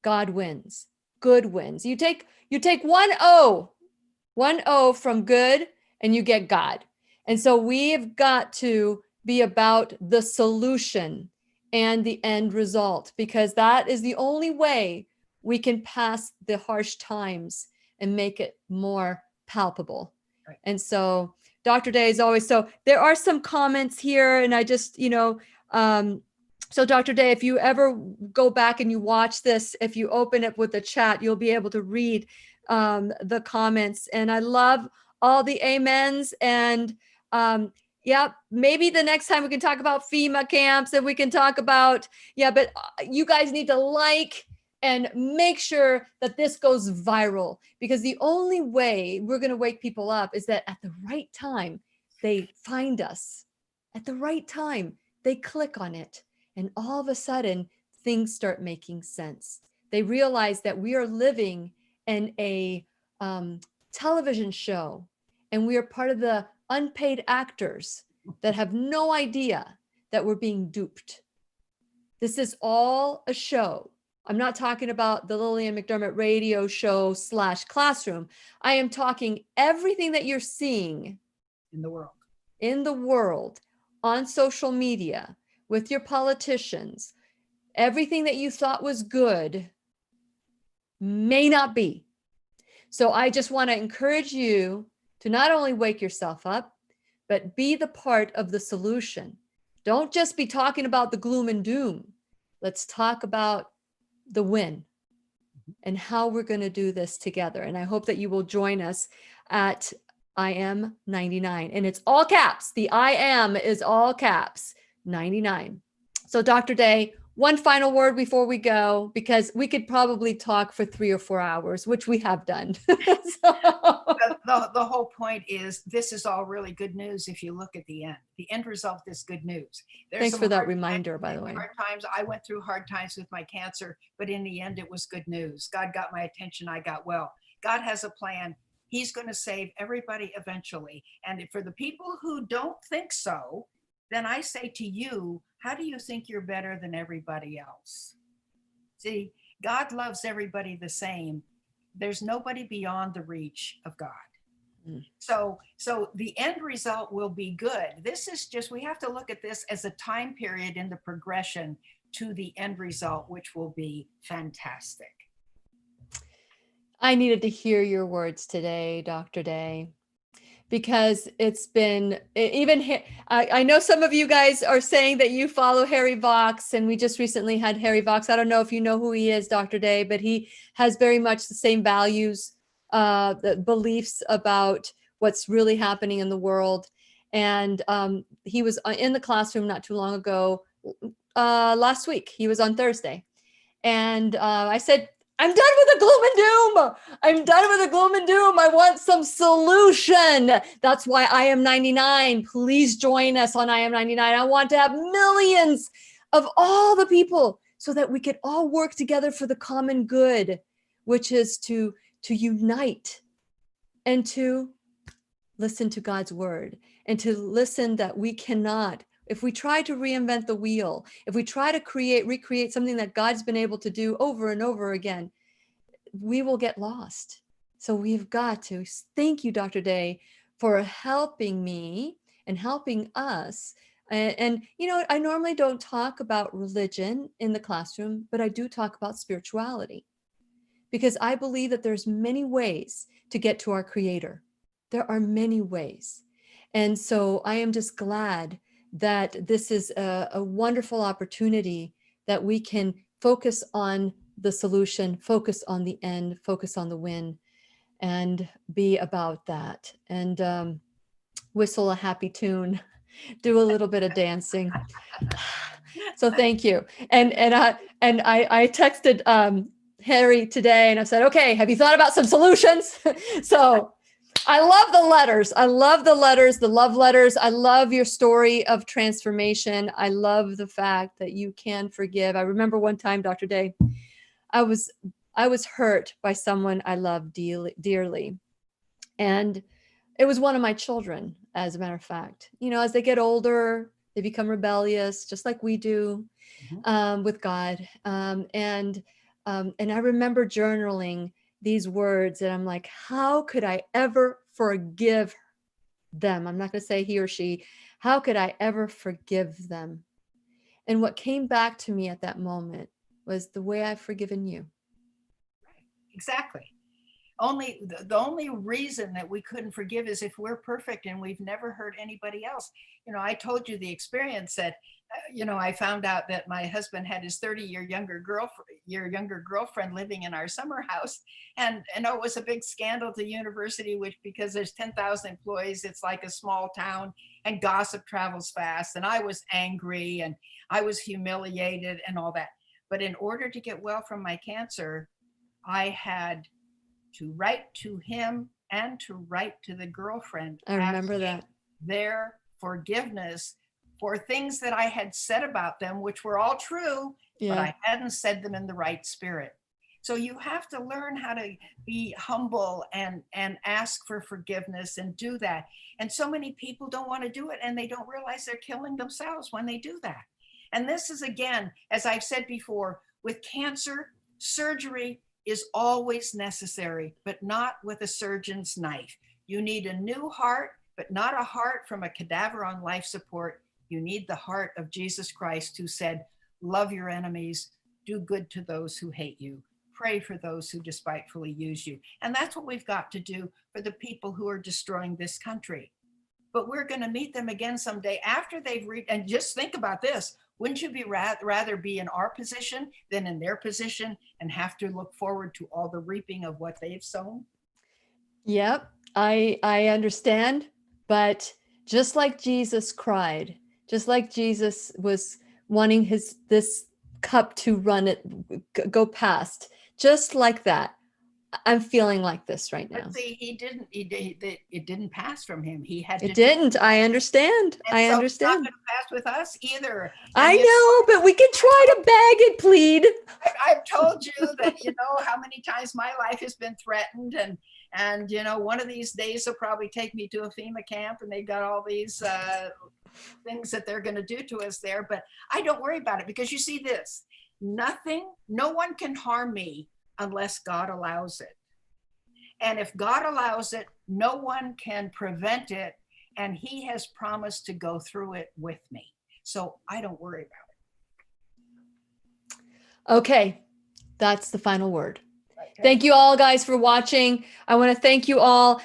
God wins. Good wins. You take one O from good, and you get God. And so we've got to be about the solution and the end result, because that is the only way we can pass the harsh times and make it more palpable. Right. And so, Dr. Day is always, so there are some comments here, and I just, so Dr. Day, if you ever go back and you watch this, if you open it with the chat, you'll be able to read the comments. And I love all the amens. And yeah, maybe the next time we can talk about FEMA camps, and we can talk about, but you guys need to like and make sure that this goes viral, because the only way we're going to wake people up is that at the right time, they find us. At the right time, they click on it. And all of a sudden, things start making sense. They realize that we are living in a television show, and we are part of the unpaid actors that have no idea that we're being duped. This is all a show. I'm not talking about the Lillian McDermott radio show / classroom. I am talking everything that you're seeing in the world, on social media, with your politicians. Everything that you thought was good may not be. So I just want to encourage you to not only wake yourself up, but be the part of the solution. Don't just be talking about the gloom and doom. Let's talk about the win and how we're going to do this together. And I hope that you will join us at I am 99. And it's all caps. The I am is all caps, 99. So Dr. Day, one final word before we go, because we could probably talk for 3 or 4 hours, which we have done. The whole point is, this is all really good news if you look at the end. The end result is good news. Thanks for that reminder, by the way. Hard times. I went through hard times with my cancer, but in the end, it was good news. God got my attention. I got well. God has a plan. He's going to save everybody eventually. And for the people who don't think so, then I say to you, how do you think you're better than everybody else? See, God loves everybody the same. There's nobody beyond the reach of God. So the end result will be good. This is just, we have to look at this as a time period in the progression to the end result, which will be fantastic. I needed to hear your words today, Dr. Day, because it's been even, I know some of you guys are saying that you follow Harry Vox, and we just recently had Harry Vox. I don't know if you know who he is, Dr. Day, but he has very much the same values, the beliefs about what's really happening in the world. And he was in the classroom not too long ago, last week. He was on Thursday. And I said, I'm done with the gloom and doom. I'm done with the gloom and doom. I want some solution. That's why I am 99. Please join us on I am 99. I want to have millions of all the people so that we could all work together for the common good, which is to unite and to listen to God's word, and to listen that we cannot, if we try to reinvent the wheel, if we try to recreate something that God's been able to do over and over again, we will get lost. So we've got to thank you, Dr. Day, for helping me and helping us. And you know, I normally don't talk about religion in the classroom, but I do talk about spirituality, because I believe that there's many ways to get to our Creator. There are many ways. And so I am just glad that this is a wonderful opportunity that we can focus on the solution, focus on the end, focus on the win, and be about that. And whistle a happy tune, do a little bit of dancing. So thank you. And I texted Harry today, and I said, okay, have you thought about some solutions? So I love the letters. I love the letters, the love letters. I love your story of transformation. I love the fact that you can forgive. I remember one time, Dr. Day, I was hurt by someone I loved dearly. And it was one of my children, as a matter of fact. You know, as they get older, they become rebellious, just like we do with God. And I remember journaling these words, and I'm like, how could I ever forgive them? I'm not going to say he or she. How could I ever forgive them? And what came back to me at that moment was the way I've forgiven you. Exactly. the only reason that we couldn't forgive is if we're perfect and we've never hurt anybody else. I told you the experience that, I found out that my husband had his 30-year younger girlfriend living in our summer house. And it was a big scandal to the university, which, because there's 10,000 employees, it's like a small town and gossip travels fast. And I was angry and I was humiliated and all that. But in order to get well from my cancer, I had to write to him and to write to the girlfriend. I remember that. Their forgiveness for things that I had said about them, which were all true, but I hadn't said them in the right spirit. So you have to learn how to be humble and ask for forgiveness and do that. And so many people don't want to do it, and they don't realize they're killing themselves when they do that. And this is, again, as I've said before, with cancer, surgery is always necessary, but not with a surgeon's knife. You need a new heart, but not a heart from a cadaver on life support. You need the heart of Jesus Christ, who said, love your enemies, do good to those who hate you, pray for those who despitefully use you. And that's what we've got to do for the people who are destroying this country. But we're going to meet them again someday after they've and just think about this. Wouldn't you be rather be in our position than in their position and have to look forward to all the reaping of what they've sown? Yep, I understand. But just like Jesus cried, just like Jesus was wanting this cup to go past, just like that, I'm feeling like this right now. But see, it didn't pass from him. He had to. It didn't. I understand. And I so understand. It's not going to pass with us either. I know, but we can try to beg and plead. I've told you that, how many times my life has been threatened, and one of these days they'll probably take me to a FEMA camp, and they've got all these things that they're going to do to us there. But I don't worry about it, because you see this, no one can harm me unless God allows it. And if God allows it, no one can prevent it. And he has promised to go through it with me. So I don't worry about it. Okay. That's the final word. Okay. Thank you all, guys, for watching. I want to thank you all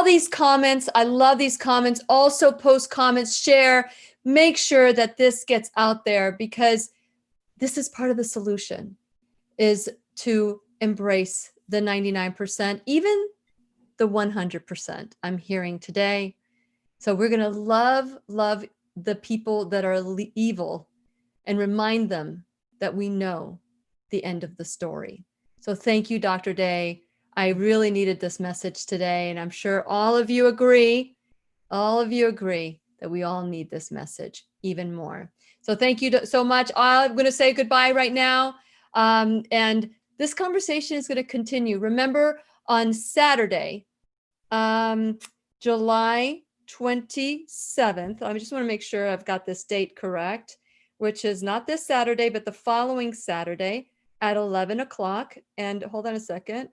these comments. I love these comments. Also post comments, share, make sure that this gets out there, because this is part of the solution, is to embrace the 99%, even the 100% I'm hearing today. So we're going to love the people that are evil and remind them that we know the end of the story. So thank you, Dr. Day. I really needed this message today, and I'm sure all of you agree that we all need this message even more. So thank you so much. I'm going to say goodbye right now. And this conversation is going to continue. Remember, on Saturday, July 27th, I just want to make sure I've got this date correct, which is not this Saturday, but the following Saturday at 11 o'clock. And hold on a second.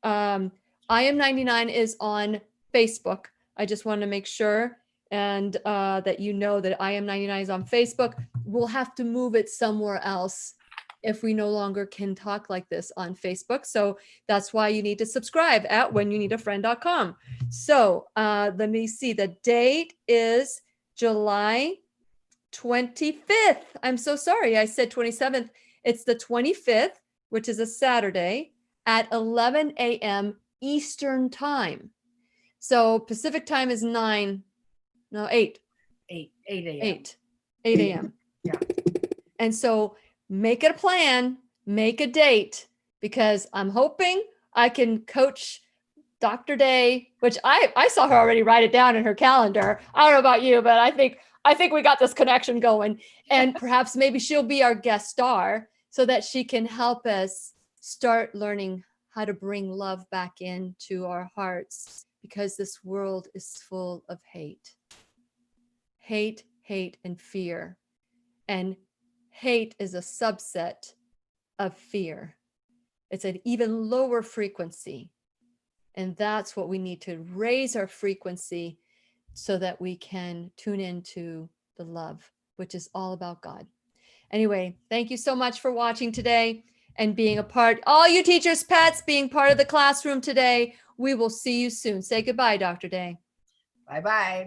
I Am 99 is on Facebook. I just want to make sure and that you know that I Am 99 is on Facebook. We'll have to move it somewhere else if we no longer can talk like this on Facebook. So that's why you need to subscribe at whenyouneedafriend.com. So let me see. The date is July 25th. I'm so sorry. I said 27th. It's the 25th, which is a Saturday at 11 a.m. Eastern time. So Pacific time is 8 a.m. Yeah. And so make it a plan, make a date, because I'm hoping I can coach Dr. Day, which I saw her already write it down in her calendar. I don't know about you, but I think we got this connection going. And perhaps maybe she'll be our guest star so that she can help us start learning how to bring love back into our hearts, because this world is full of hate, and fear. And hate is a subset of fear. It's an even lower frequency. And that's what we need to raise our frequency so that we can tune into the love, which is all about God. Anyway, thank you so much for watching today. and being a part, all you teachers' pets being part of the classroom today. We will see you soon. Say goodbye, Dr. Day. Bye-bye.